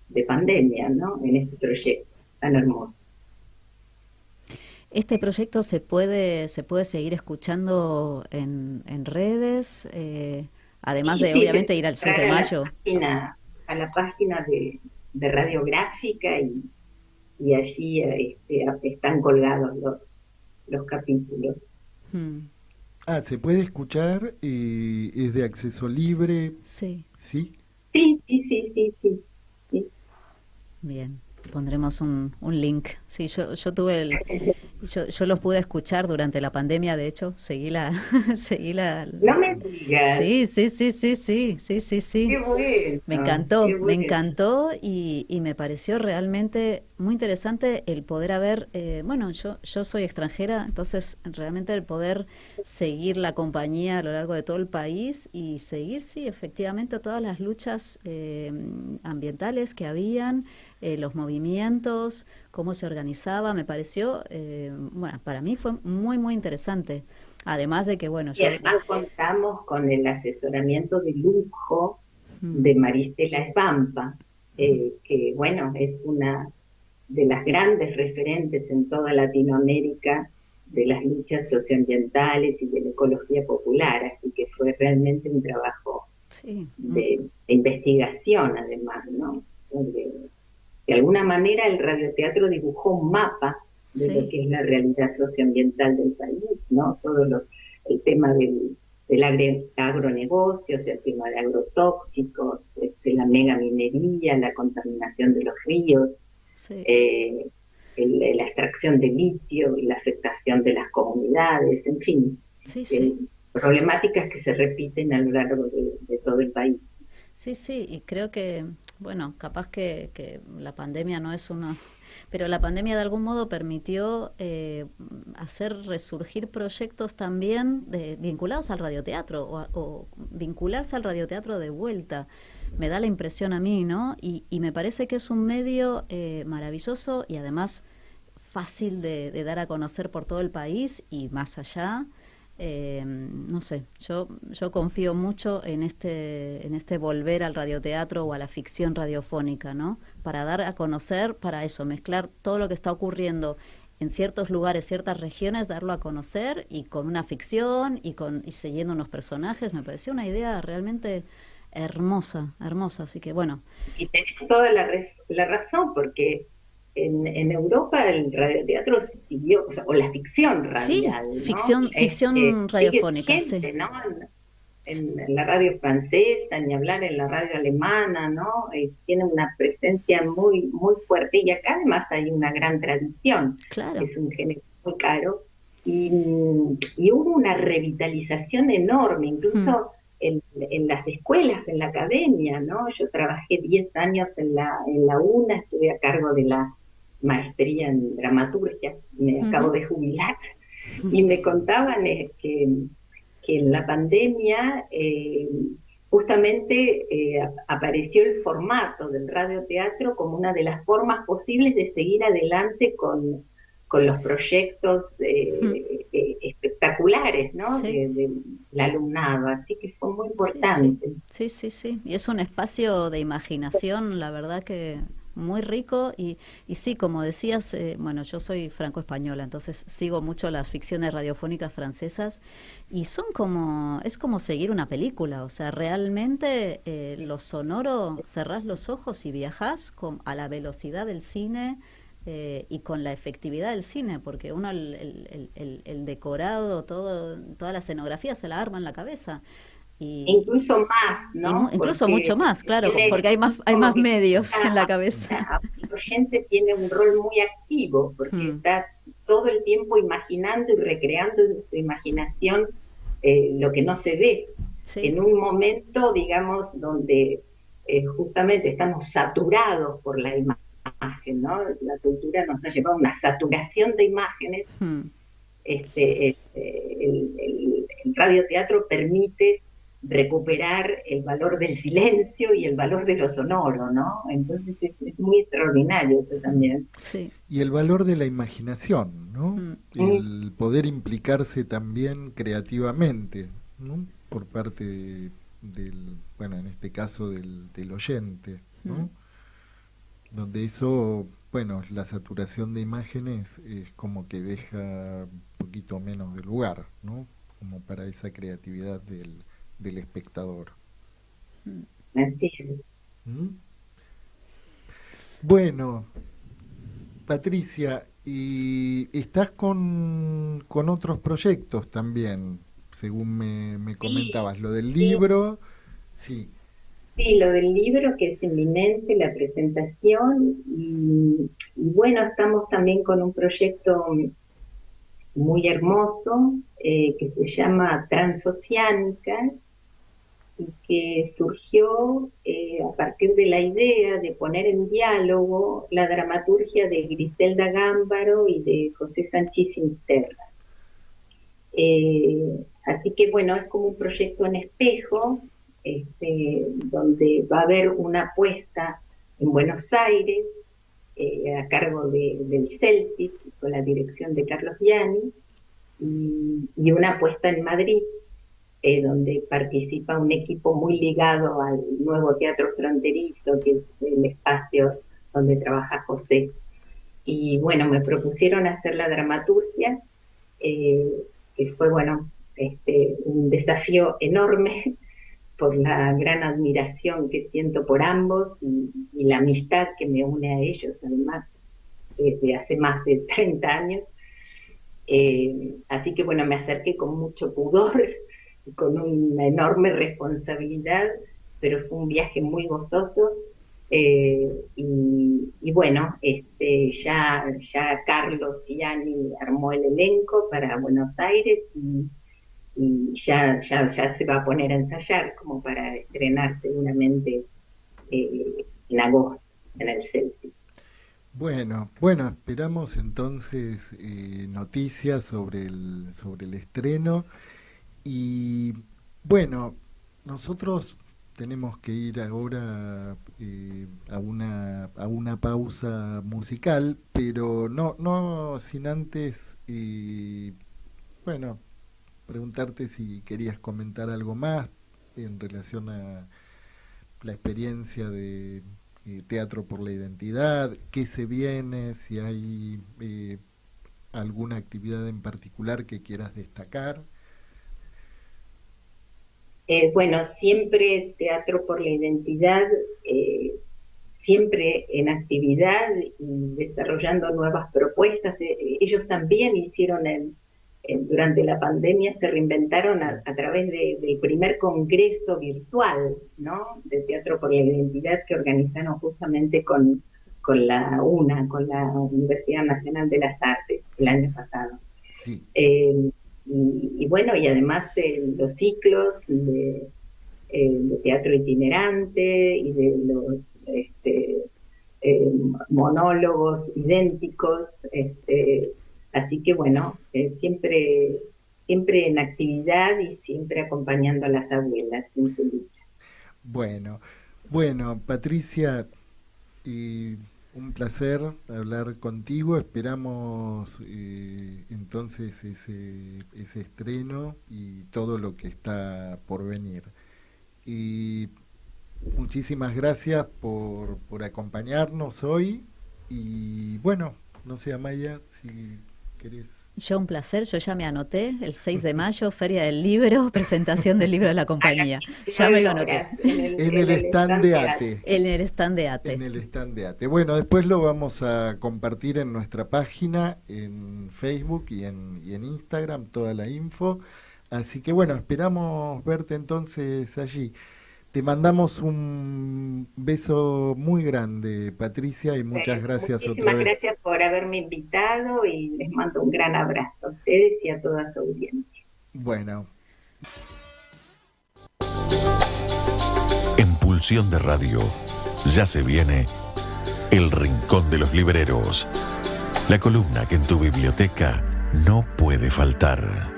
de pandemia, ¿no? En este proyecto tan hermoso. Este proyecto se puede seguir escuchando en redes, además de obviamente ir al 6 de mayo. A la página de Radiográfica y allí están colgados los capítulos. Se puede escuchar, es de acceso libre. Sí. ¿Sí? Sí. Bien, pondremos un link. Sí, yo tuve yo los pude escuchar durante la pandemia, de hecho, seguí la No me digas. Sí. Qué bueno. Me encantó y me pareció realmente muy interesante el poder haber, yo soy extranjera, entonces realmente el poder seguir la compañía a lo largo de todo el país y seguir, sí, efectivamente todas las luchas ambientales que habían, los movimientos, cómo se organizaba, me pareció, para mí fue muy, muy interesante. Además de que, y además contamos con el asesoramiento de lujo de Maristela Esbampa, que, bueno, es una de las grandes referentes en toda Latinoamérica de las luchas socioambientales y de la ecología popular, así que fue realmente un trabajo de investigación, además, ¿no? De alguna manera el radioteatro dibujó un mapa de lo que es la realidad socioambiental del país, ¿no? El tema del agronegocio, el tema de agrotóxicos, la megaminería, la contaminación de los ríos, la extracción de litio y la afectación de las comunidades, en fin, problemáticas que se repiten a lo largo de todo el país. Sí, y creo que, capaz que la pandemia no es una... Pero la pandemia de algún modo permitió hacer resurgir proyectos también vinculados al radioteatro o vincularse al radioteatro de vuelta. Me da la impresión a mí, ¿no? Y me parece que es un medio maravilloso y además fácil de dar a conocer por todo el país y más allá. No sé, yo confío mucho en este volver al radioteatro o a la ficción radiofónica, ¿no? Para dar a conocer, para eso, mezclar todo lo que está ocurriendo en ciertos lugares, ciertas regiones, darlo a conocer y con una ficción y siguiendo unos personajes. Me pareció una idea realmente hermosa, así que bueno. Y tenés toda la razón, porque en Europa el radioteatro siguió, o la ficción radial, sí, ¿no? ficción radiofónica, vigente, sí. ¿no? En la radio francesa, ni hablar en la radio alemana, ¿no? Tiene una presencia muy muy fuerte, y acá además hay una gran tradición. Claro. Es un género muy caro, y hubo una revitalización enorme, incluso en las escuelas, en la academia, ¿no? Yo trabajé 10 años en la UNA, estuve a cargo de la maestría en dramaturgia, me acabo de jubilar, y me contaban que en la pandemia justamente apareció el formato del radioteatro como una de las formas posibles de seguir adelante con los proyectos espectaculares, ¿no? Sí. Del alumnado, así que fue muy importante. Sí. Y es un espacio de imaginación, la verdad que muy rico y sí, como decías, bueno, yo soy franco-española, entonces sigo mucho las ficciones radiofónicas francesas y es como seguir una película, o sea, realmente lo sonoro, cerrás los ojos y viajás a la velocidad del cine. Y con la efectividad del cine, porque uno el decorado, toda la escenografía se la arma en la cabeza. Incluso más, ¿no? Incluso mucho más, claro, porque hay más medios en la cabeza. El oyente tiene un rol muy activo, porque está todo el tiempo imaginando y recreando en su imaginación lo que no se ve. Sí. En un momento, digamos, donde justamente estamos saturados por la imagen, ¿no? La cultura nos ha llevado a una saturación de imágenes. El radioteatro permite recuperar el valor del silencio y el valor de lo sonoro, ¿no? Entonces es muy extraordinario eso también. Sí. Y el valor de la imaginación, ¿no? El poder implicarse también creativamente, ¿no? Por parte del, bueno, en este caso del oyente, ¿no? Donde eso, bueno, la saturación de imágenes es como que deja un poquito menos de lugar, ¿no? Como para esa creatividad del espectador. Así es. Bueno, Patricia, y estás con otros proyectos también, según me comentabas, lo del libro, sí. Sí, lo del libro, que es inminente, la presentación, y bueno, estamos también con un proyecto muy hermoso que se llama Transoceánica, y que surgió a partir de la idea de poner en diálogo la dramaturgia de Griselda Gámbaro y de José Sanchís Insterra. Así que bueno, es como un proyecto en espejo, donde va a haber una puesta en Buenos Aires a cargo del Celtic, con la dirección de Carlos Gianni, y una puesta en Madrid, donde participa un equipo muy ligado al nuevo Teatro Fronterizo, que es el espacio donde trabaja José. Y bueno, me propusieron hacer la dramaturgia, que fue, bueno, un desafío enorme, por la gran admiración que siento por ambos y la amistad que me une a ellos, además, desde hace más de 30 años. Así que bueno, me acerqué con mucho pudor, con una enorme responsabilidad, pero fue un viaje muy gozoso. Y bueno, ya Carlos Gianni armó el elenco para Buenos Aires y ya se va a poner a ensayar como para estrenar seguramente en agosto en el Celtic. Bueno, esperamos entonces noticias sobre el estreno. Y bueno, nosotros tenemos que ir ahora a una pausa musical, pero no sin antes, bueno, preguntarte si querías comentar algo más en relación a la experiencia de Teatro por la Identidad, qué se viene, si hay alguna actividad en particular que quieras destacar. Bueno, siempre Teatro por la Identidad, siempre en actividad y desarrollando nuevas propuestas. Ellos también hicieron durante la pandemia, se reinventaron a través del primer congreso virtual, ¿no?, de Teatro por la Identidad, que organizaron justamente con la UNA, con la Universidad Nacional de las Artes, el año pasado. Sí. Y bueno, y además los ciclos de teatro itinerante y de los monólogos idénticos, así que bueno, siempre en actividad y siempre acompañando a las abuelas en su lucha. Bueno, Patricia, un placer hablar contigo. Esperamos entonces ese estreno y todo lo que está por venir. Y muchísimas gracias por acompañarnos hoy. Y bueno, no sé, Amaya, si querés. Yo un placer, yo ya me anoté, el 6 de mayo, Feria del Libro, presentación del libro de la compañía. Ya me lo anoté. En el stand de ATE. En el stand de ATE. En el stand de ATE. Bueno, después lo vamos a compartir en nuestra página, en Facebook y en Instagram, toda la info. Así que bueno, esperamos verte entonces allí. Te mandamos un beso muy grande, Patricia, y muchas gracias otra vez. Muchísimas gracias por haberme invitado y les mando un gran abrazo a ustedes y a toda su audiencia. Bueno. En Pulsión de Radio ya se viene El Rincón de los Libreros, la columna que en tu biblioteca no puede faltar.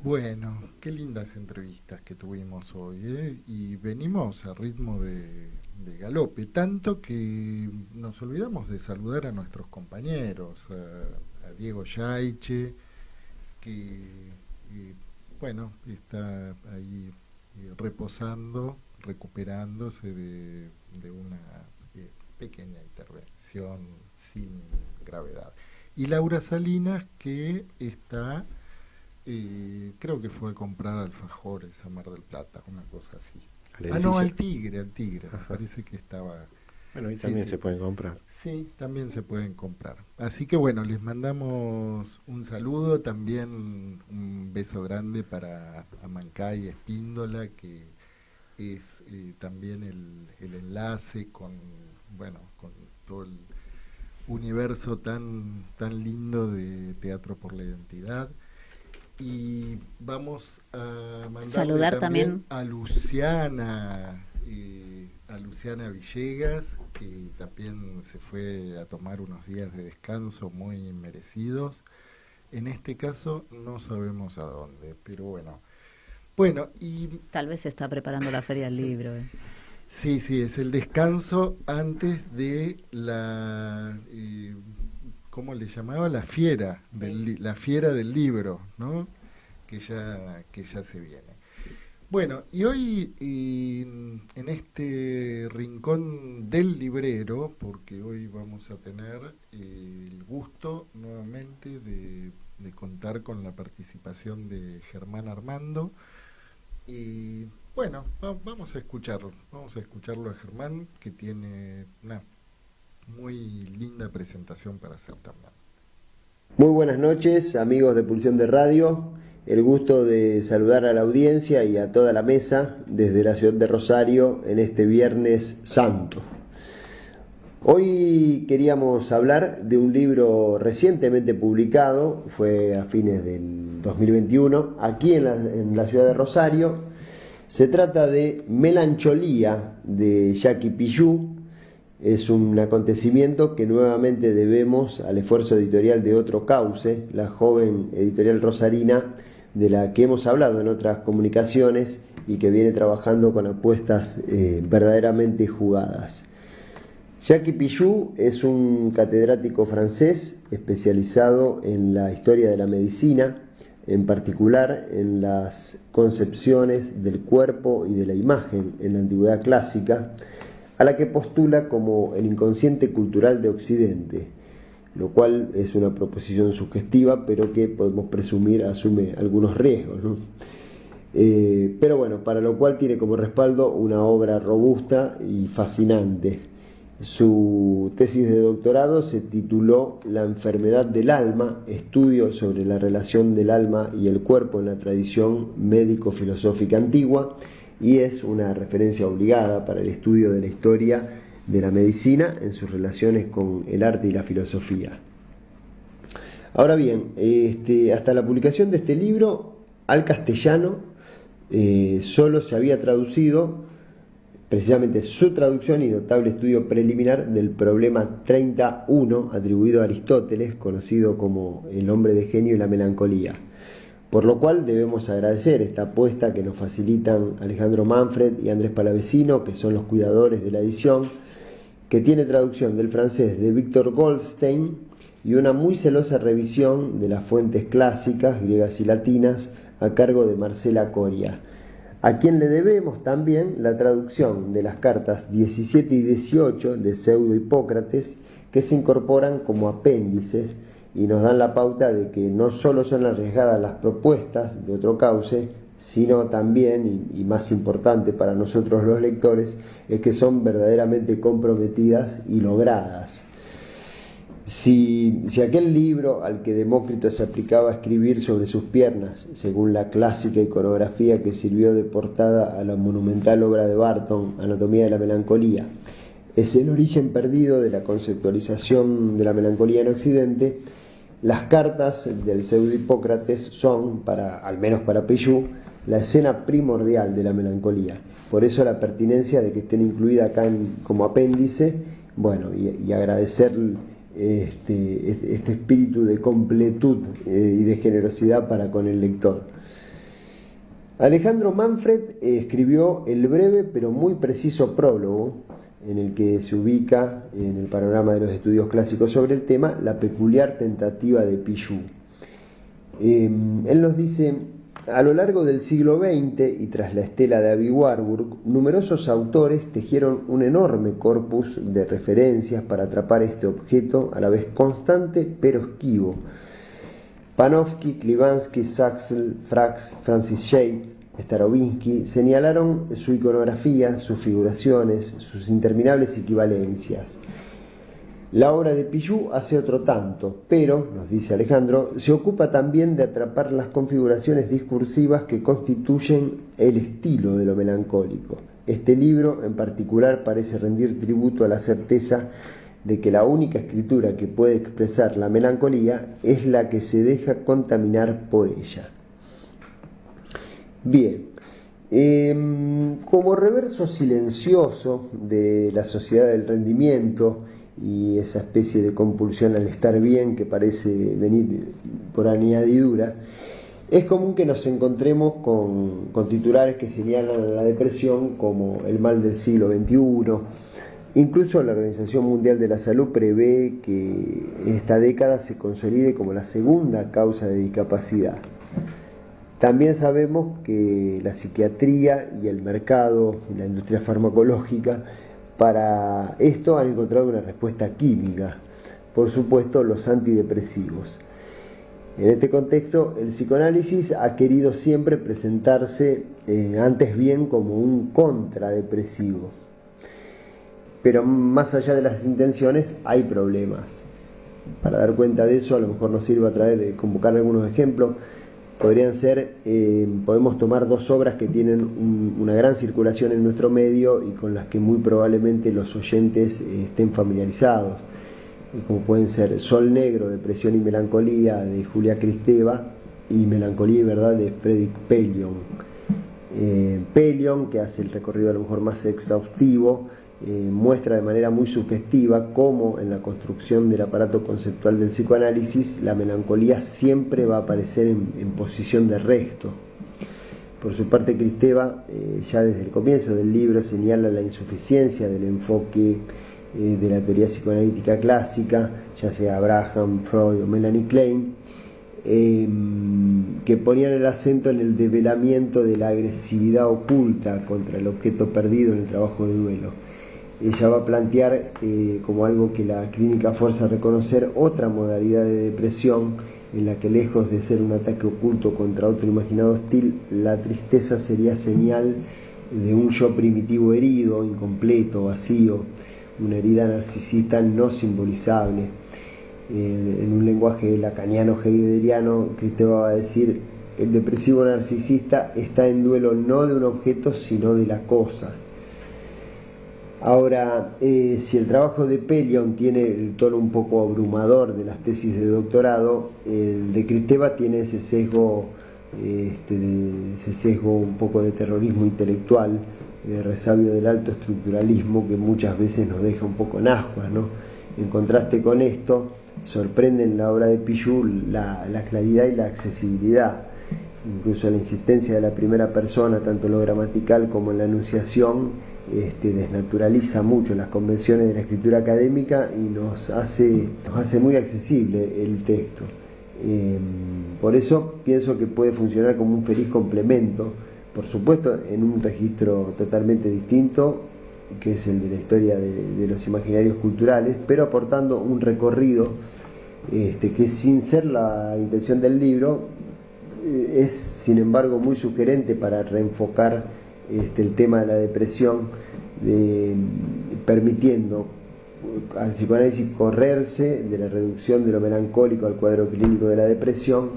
Bueno, qué lindas entrevistas que tuvimos hoy, ¿eh? Y venimos a ritmo de galope, tanto que nos olvidamos de saludar a nuestros compañeros, a Diego Yaiche, que bueno, está ahí reposando, recuperándose de una pequeña intervención sin gravedad. Y Laura Salinas, que está... creo que fue a comprar alfajores a Mar del Plata, una cosa así. Al Tigre. Parece que estaba... Bueno, ahí también se pueden comprar. Sí, también se pueden comprar. Así que bueno, les mandamos un saludo, también un beso grande para Amancay Espíndola, que es también el enlace con todo el universo tan lindo de Teatro por la Identidad. Y vamos a saludar también a Luciana Villegas, que también se fue a tomar unos días de descanso muy merecidos. En este caso no sabemos a dónde, pero bueno, y tal vez se está preparando la Feria del Libro. Sí, es el descanso antes de la ¿cómo le llamaba? La fiera del libro, ¿no? Que ya se viene. Bueno, y hoy en este rincón del librero, porque hoy vamos a tener el gusto nuevamente de contar con la participación de Germán Armando. Y bueno, vamos a escucharlo a Germán, que tiene una muy linda presentación para hacer también. Muy buenas noches, amigos de Pulsión de Radio. El gusto de saludar a la audiencia y a toda la mesa desde la ciudad de Rosario en este Viernes Santo. Hoy queríamos hablar de un libro recientemente publicado, fue a fines del 2021, aquí en la ciudad de Rosario. Se trata de Melancholía, de Jackie Pillú. Es un acontecimiento que nuevamente debemos al esfuerzo editorial de Otro Cauce, la joven editorial rosarina, de la que hemos hablado en otras comunicaciones y que viene trabajando con apuestas verdaderamente jugadas. Jacques Pijoux es un catedrático francés especializado en la historia de la medicina, en particular en las concepciones del cuerpo y de la imagen en la antigüedad clásica, a la que postula como el inconsciente cultural de Occidente, lo cual es una proposición sugestiva, pero que podemos presumir asume algunos riesgos, ¿no? Pero bueno, para lo cual tiene como respaldo una obra robusta y fascinante. Su tesis de doctorado se tituló La enfermedad del alma, estudio sobre la relación del alma y el cuerpo en la tradición médico-filosófica antigua, y es una referencia obligada para el estudio de la historia de la medicina en sus relaciones con el arte y la filosofía. Ahora bien, hasta la publicación de este libro al castellano solo se había traducido precisamente su traducción y notable estudio preliminar del problema 31 atribuido a Aristóteles, conocido como el hombre de genio y la melancolía. Por lo cual debemos agradecer esta apuesta que nos facilitan Alejandro Manfred y Andrés Palavecino, que son los cuidadores de la edición, que tiene traducción del francés de Víctor Goldstein y una muy celosa revisión de las fuentes clásicas, griegas y latinas, a cargo de Marcela Coria, a quien le debemos también la traducción de las cartas 17 y 18 de Pseudo Hipócrates, que se incorporan como apéndices y nos dan la pauta de que no solo son arriesgadas las propuestas de otro cauce, sino también, y más importante para nosotros los lectores, es que son verdaderamente comprometidas y logradas. Si aquel libro al que Demócrito se aplicaba a escribir sobre sus piernas, según la clásica iconografía que sirvió de portada a la monumental obra de Barton, Anatomía de la Melancolía, es el origen perdido de la conceptualización de la melancolía en Occidente, las cartas del Pseudo Hipócrates son, al menos para Pijoux, la escena primordial de la melancolía. Por eso la pertinencia de que estén incluidas acá como apéndice, bueno, y agradecer este espíritu de completud y de generosidad para con el lector. Alejandro Manfred escribió el breve pero muy preciso prólogo en el que se ubica en el panorama de los estudios clásicos sobre el tema la peculiar tentativa de Pijoux. Él nos dice: a lo largo del siglo XX y tras la estela de Aby Warburg, numerosos autores tejieron un enorme corpus de referencias para atrapar este objeto a la vez constante pero esquivo. Panofsky, Klivansky, Saxel, Frax, Francis Yates, Starobinsky señalaron su iconografía, sus figuraciones, sus interminables equivalencias. La obra de Pijoux hace otro tanto, pero, nos dice Alejandro, se ocupa también de atrapar las configuraciones discursivas que constituyen el estilo de lo melancólico. Este libro, en particular, parece rendir tributo a la certeza de que la única escritura que puede expresar la melancolía es la que se deja contaminar por ella. Bien, como reverso silencioso de la sociedad del rendimiento y esa especie de compulsión al estar bien que parece venir por añadidura, es común que nos encontremos con titulares que señalan a la depresión como el mal del siglo XXI. Incluso la Organización Mundial de la Salud prevé que esta década se consolide como la segunda causa de discapacidad. También sabemos que la psiquiatría y el mercado y la industria farmacológica para esto han encontrado una respuesta química, por supuesto los antidepresivos. En este contexto, el psicoanálisis ha querido siempre presentarse antes bien como un contradepresivo. Pero más allá de las intenciones hay problemas. Para dar cuenta de eso, a lo mejor nos sirve convocar algunos ejemplos. Podrían ser, podemos tomar dos obras que tienen una gran circulación en nuestro medio y con las que muy probablemente los oyentes estén familiarizados, como pueden ser Sol Negro, Depresión y Melancolía, de Julia Kristeva, y Melancolía y Verdad, de Fredrik Pellion. Pellion, que hace el recorrido a lo mejor más exhaustivo muestra de manera muy sugestiva cómo en la construcción del aparato conceptual del psicoanálisis la melancolía siempre va a aparecer en posición de resto. Por su parte, Kristeva, ya desde el comienzo del libro, señala la insuficiencia del enfoque de la teoría psicoanalítica clásica, ya sea Abraham, Freud o Melanie Klein, que ponían el acento en el develamiento de la agresividad oculta contra el objeto perdido en el trabajo de duelo. Ella va a plantear como algo que la clínica fuerza a reconocer otra modalidad de depresión en la que, lejos de ser un ataque oculto contra otro imaginado hostil, la tristeza sería señal de un yo primitivo herido, incompleto, vacío, una herida narcisista no simbolizable. En un lenguaje lacaniano heideggeriano, Kristeva va a decir: el depresivo narcisista está en duelo no de un objeto, sino de la cosa. Ahora, si el trabajo de Pellion tiene el tono un poco abrumador de las tesis de doctorado, el de Kristeva tiene ese sesgo un poco de terrorismo intelectual, resabio del alto estructuralismo que muchas veces nos deja un poco en ascuas, ¿no? En contraste con esto, sorprende en la obra de Pijoux la claridad y la accesibilidad. Incluso la insistencia de la primera persona, tanto en lo gramatical como en la enunciación, desnaturaliza mucho las convenciones de la escritura académica y nos hace muy accesible el texto. Por eso pienso que puede funcionar como un feliz complemento, por supuesto en un registro totalmente distinto, que es el de la historia de los imaginarios culturales, pero aportando un recorrido que, sin ser la intención del libro, es sin embargo muy sugerente para reenfocar el tema de la depresión, permitiendo al psicoanálisis correrse de la reducción de lo melancólico al cuadro clínico de la depresión,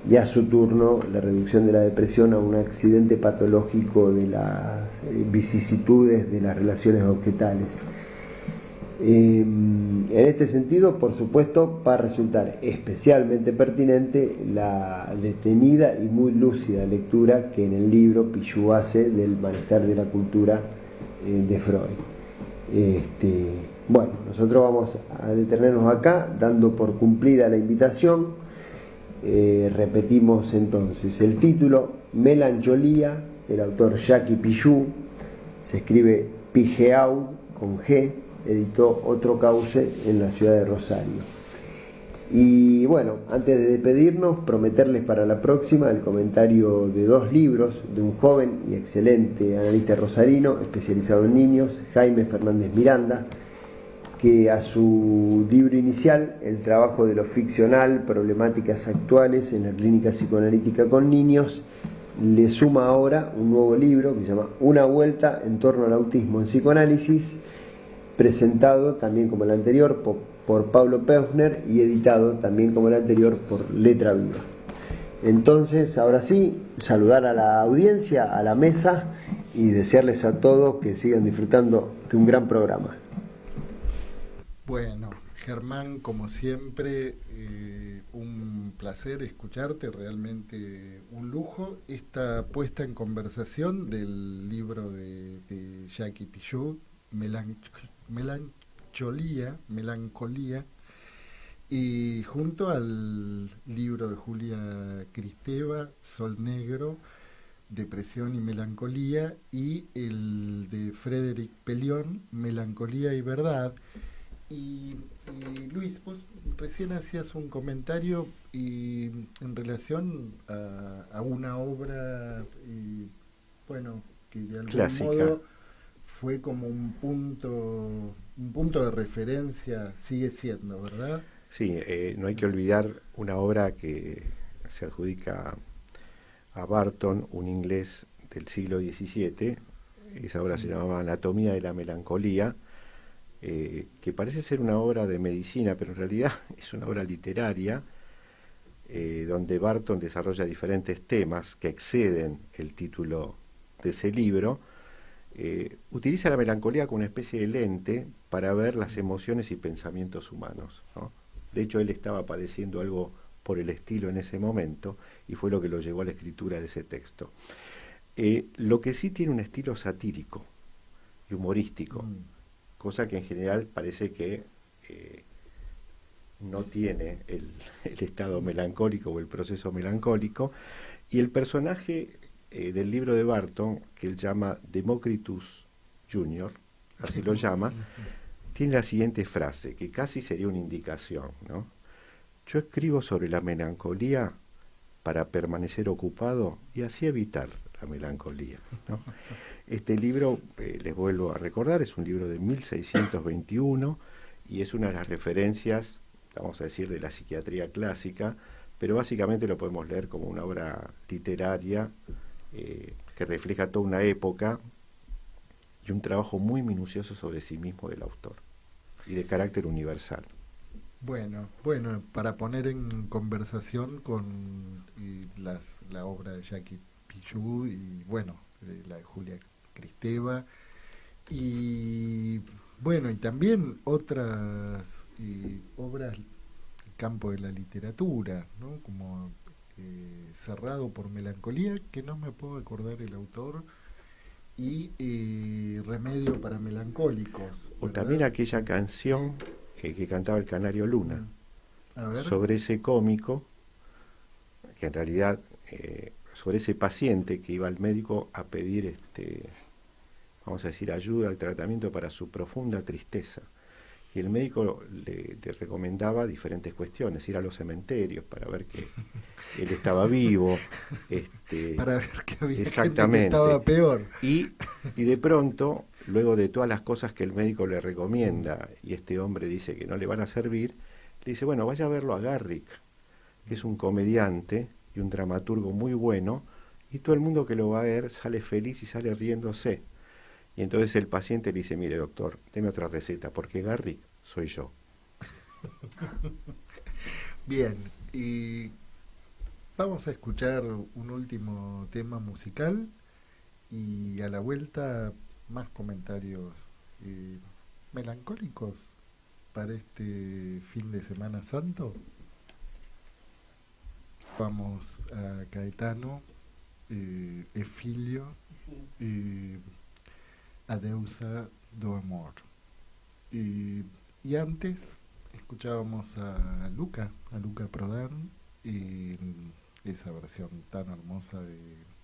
y a su turno la reducción de la depresión a un accidente patológico de las vicisitudes de las relaciones objetales. En este sentido, por supuesto, va a resultar especialmente pertinente la detenida y muy lúcida lectura que en el libro Pijoux hace del malestar de la cultura de Freud. Bueno, nosotros vamos a detenernos acá, dando por cumplida la invitación. Repetimos entonces el título: Melancolía, del autor Jacques Pijoux, se escribe Pigeau con G, editó Otro Cauce en la ciudad de Rosario. Y bueno, antes de despedirnos, prometerles para la próxima el comentario de 2 libros de un joven y excelente analista rosarino especializado en niños, Jaime Fernández Miranda, que a su libro inicial, El trabajo de lo ficcional, problemáticas actuales en la clínica psicoanalítica con niños, le suma ahora un nuevo libro que se llama Una vuelta en torno al autismo en psicoanálisis, presentado también como el anterior por Pablo Peusner y editado también como el anterior por Letra Viva. Entonces, ahora sí, saludar a la audiencia, a la mesa, y desearles a todos que sigan disfrutando de un gran programa. Bueno, Germán, como siempre, un placer escucharte, realmente un lujo. Esta puesta en conversación del libro de Jacques Pijoux, Melancolía, y junto al libro de Julia Kristeva, Sol Negro, Depresión y Melancolía, y el de Frédéric Pellion, Melancolía y Verdad. Y Luis, vos recién hacías un comentario en relación a una obra, bueno, que de algún clásica. modo fue como un punto de referencia, sigue siendo, ¿verdad? Sí, no hay que olvidar una obra que se adjudica a Barton, un inglés del siglo XVII. Esa obra se llamaba Anatomía de la Melancolía, que parece ser una obra de medicina, pero en realidad es una obra literaria, donde Barton desarrolla diferentes temas que exceden el título de ese libro. Utiliza la melancolía como una especie de lente para ver las emociones y pensamientos humanos, ¿no? De hecho, él estaba padeciendo algo por el estilo en ese momento, y fue lo que lo llevó a la escritura de ese texto. Lo que sí tiene un estilo satírico y humorístico, cosa que en general parece que no tiene el estado melancólico o el proceso melancólico, y el personaje del libro de Barton, que él llama Democritus Jr., así lo llama, tiene la siguiente frase, que casi sería una indicación, ¿no? Yo escribo sobre la melancolía para permanecer ocupado y así evitar la melancolía, ¿no? Este libro, les vuelvo a recordar, es un libro de 1621 y es una de las referencias, vamos a decir, de la psiquiatría clásica, pero básicamente lo podemos leer como una obra literaria que refleja toda una época y un trabajo muy minucioso sobre sí mismo del autor y de carácter universal. Bueno, para poner en conversación con la obra de Jackie Pichú y bueno, la de Julia Kristeva y bueno, y también otras obras del campo de la literatura, ¿no? Como Cerrado por Melancolía, que no me puedo acordar el autor, y Remedio para Melancólicos, o ¿verdad? También aquella canción que cantaba el Canario Luna, sobre ese cómico, que en realidad, sobre ese paciente que iba al médico a pedir, vamos a decir, ayuda al tratamiento para su profunda tristeza. Y el médico le recomendaba diferentes cuestiones, ir a los cementerios para ver que él estaba vivo. Para ver que había exactamente. Gente que estaba peor. Y de pronto, luego de todas las cosas que el médico le recomienda, y este hombre dice que no le van a servir, le dice, bueno, vaya a verlo a Garrick, que es un comediante y un dramaturgo muy bueno, y todo el mundo que lo va a ver sale feliz y sale riéndose. Y entonces el paciente le dice, mire doctor, deme otra receta, porque Garrick soy yo. Bien, y vamos a escuchar un último tema musical y a la vuelta más comentarios melancólicos para este fin de Semana Santo. Vamos a Caetano, Efilio, Adeusa do Amor. Y antes escuchábamos a Luca Prodan y esa versión tan hermosa de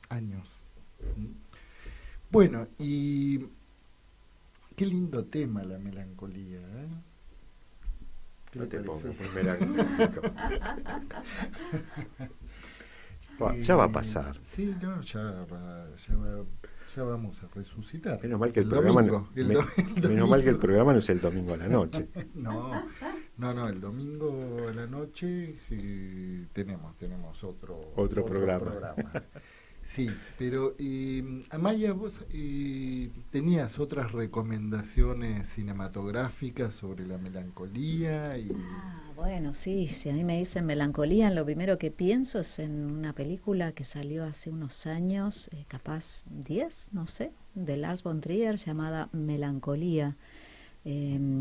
Años. Bueno, y qué lindo tema la melancolía, ¿eh? No te pongas muy melancólico. Ya va a pasar. Sí, no, ya vamos a resucitar. Menos mal que el programa no es el domingo a la noche. No, el domingo a la noche tenemos otro programa. Sí, pero Amaya, vos tenías otras recomendaciones cinematográficas sobre la melancolía Bueno, sí, si a mí me dicen melancolía, lo primero que pienso es en una película que salió hace unos años, capaz 10, no sé, de Lars von Trier, llamada Melancolía.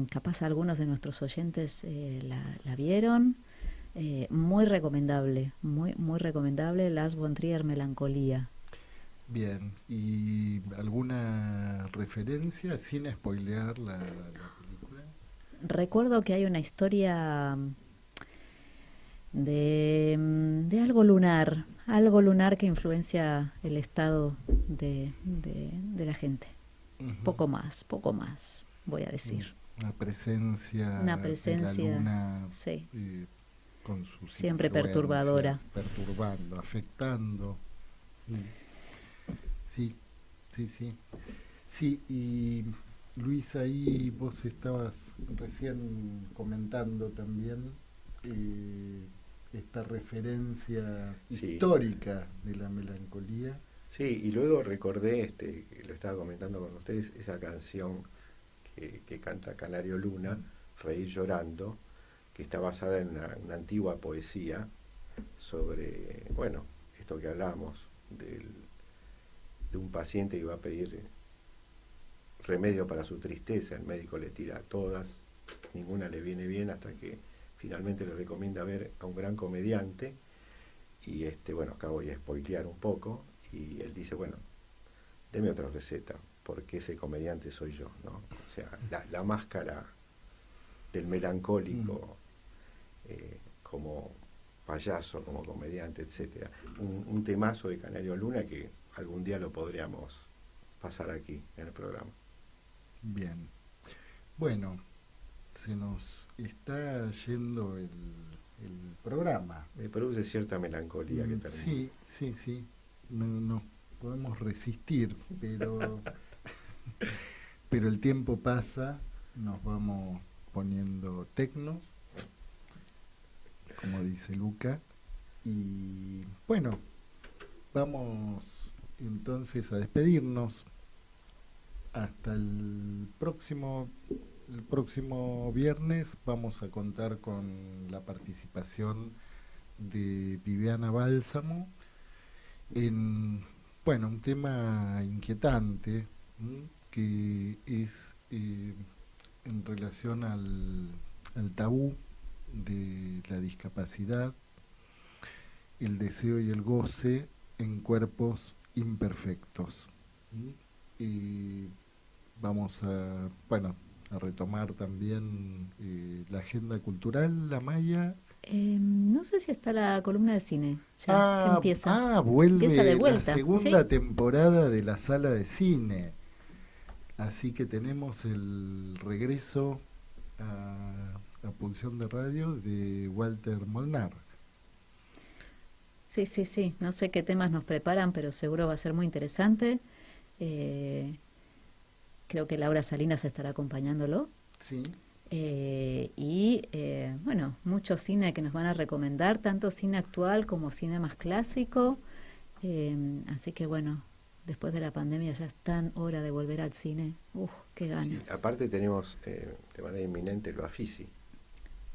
Capaz algunos de nuestros oyentes la vieron. Muy recomendable, muy recomendable, Lars von Trier, Melancolía. Bien, ¿y alguna referencia sin spoilear la película? Recuerdo que hay una historia de algo lunar que influencia el estado de la gente. Uh-huh. Poco más, voy a decir. Una presencia de la luna, sí. Con sus siempre perturbadora, perturbando, afectando. Sí, y Luis, ahí vos estabas recién comentando también esta referencia histórica de la melancolía. Sí, y luego recordé, que lo estaba comentando con ustedes, esa canción que canta Canario Luna, Reír llorando, que está basada en una antigua poesía sobre, bueno, esto que hablamos, de un paciente que va a pedir remedio para su tristeza, el médico le tira a todas, ninguna le viene bien, hasta que finalmente le recomienda ver a un gran comediante, y bueno, acá voy a spoilear un poco, y él dice, bueno, deme otra receta, porque ese comediante soy yo, ¿no? O sea, la máscara del melancólico como payaso, como comediante, etcétera. Un temazo de Canario Luna que algún día lo podríamos pasar aquí en el programa. Bien. Bueno, se nos está yendo el programa. Me produce cierta melancolía que termine. Sí. No podemos resistir, pero pero el tiempo pasa, nos vamos poniendo tecnos, como dice Luca, y bueno, vamos entonces a despedirnos hasta el próximo viernes. Vamos a contar con la participación de Viviana Bálsamo en un tema inquietante, que es en relación al tabú de la discapacidad, el deseo y el goce en cuerpos imperfectos. Y vamos a retomar también la agenda cultural, la Maya. No sé si está la columna de cine ya, que empieza. Vuelve empieza de vuelta, la segunda temporada de la sala de cine. Así que tenemos el regreso a Pulsión de Radio de Walter Molnar. Sí. No sé qué temas nos preparan, pero seguro va a ser muy interesante. Creo que Laura Salinas estará acompañándolo. Sí. Mucho cine que nos van a recomendar, tanto cine actual como cine más clásico. Así que después de la pandemia ya es tan hora de volver al cine. Qué ganas. Sí, aparte tenemos de manera inminente lo Afisi.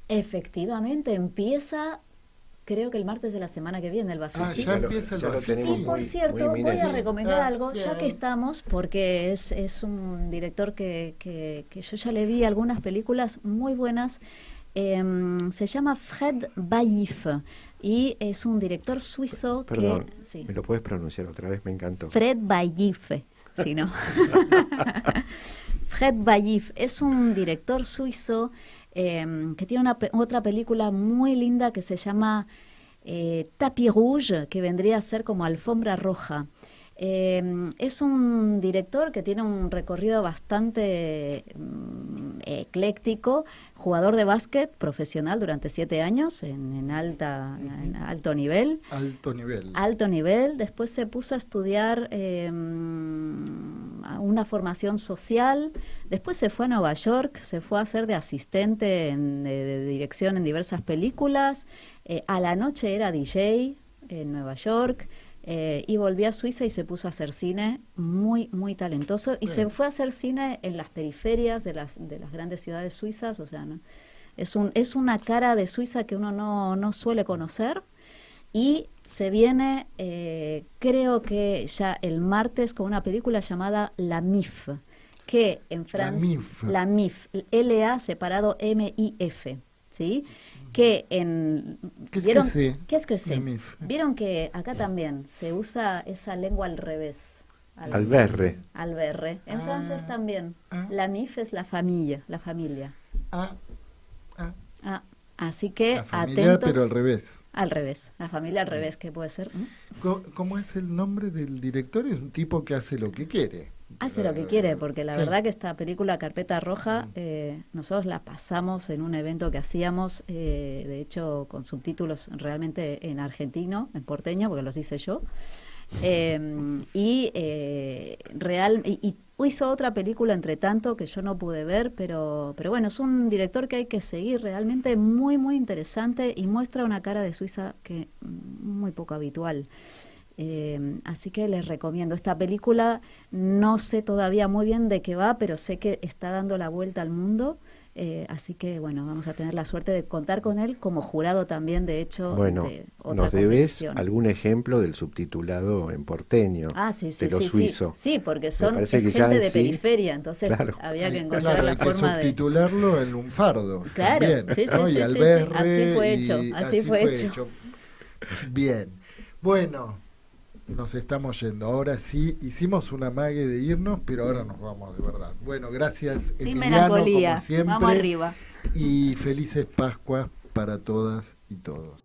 Efectivamente, empieza, creo que el martes de la semana que viene el Bafisi. Ya empieza el Bafisi. Sí, por cierto, voy a recomendar algo, ya que estamos, porque es un director que yo ya le vi algunas películas muy buenas. Se llama Fred Baillif y es un director suizo. Perdón, ¿me lo puedes pronunciar otra vez? Me encantó. Fred Baillif, si no. Fred Baillif es un director suizo que tiene otra película muy linda que se llama Tapis Rouge, que vendría a ser como Alfombra Roja. Es un director que tiene un recorrido bastante ecléctico, jugador de básquet profesional durante 7 años en alto nivel. Alto nivel. Después se puso a estudiar una formación social. Después se fue a Nueva York, se fue a hacer de asistente de dirección en diversas películas. A la noche era DJ en Nueva York. Y volvió a Suiza y se puso a hacer cine, muy muy talentoso, y se fue a hacer cine en las periferias de las grandes ciudades suizas. O sea, ¿no? es una cara de Suiza que uno no suele conocer, y se viene creo que ya el martes con una película llamada La Mif, que en Francia La Mif, L-A separado M-I-F, ¿sí? Que ¿Qué es que sé? Vieron que acá también se usa esa lengua al revés. Al berre. En francés también. La MIF es la familia. Así que la familia, atentos. Pero al revés. Al revés. La familia al revés, ¿qué puede ser? ¿Cómo es el nombre del director? Es un tipo que hace lo que quiere. Hace lo que quiere, porque la verdad que esta película Carpeta Roja, nosotros la pasamos en un evento que hacíamos, de hecho con subtítulos realmente en argentino, en porteño, porque los hice yo, y hizo otra película entre tanto que yo no pude ver, pero bueno, es un director que hay que seguir, realmente muy muy interesante, y muestra una cara de Suiza que muy poco habitual. Así que les recomiendo esta película. No sé todavía muy bien de qué va, pero sé que está dando la vuelta al mundo, así que vamos a tener la suerte de contar con él como jurado también, de hecho. De otra ¿nos debes algún ejemplo del subtitulado en porteño de lo suizo? Sí, porque es gente de periferia, entonces había que encontrar la forma de subtitularlo en lunfardo. Claro, también, sí, así fue hecho. Bien, bueno, nos estamos yendo. Ahora sí, hicimos una mague de irnos, pero ahora nos vamos de verdad. Bueno, gracias, Sin Emiliano, melancolía. como siempre. Vamos arriba. Y felices Pascuas para todas y todos.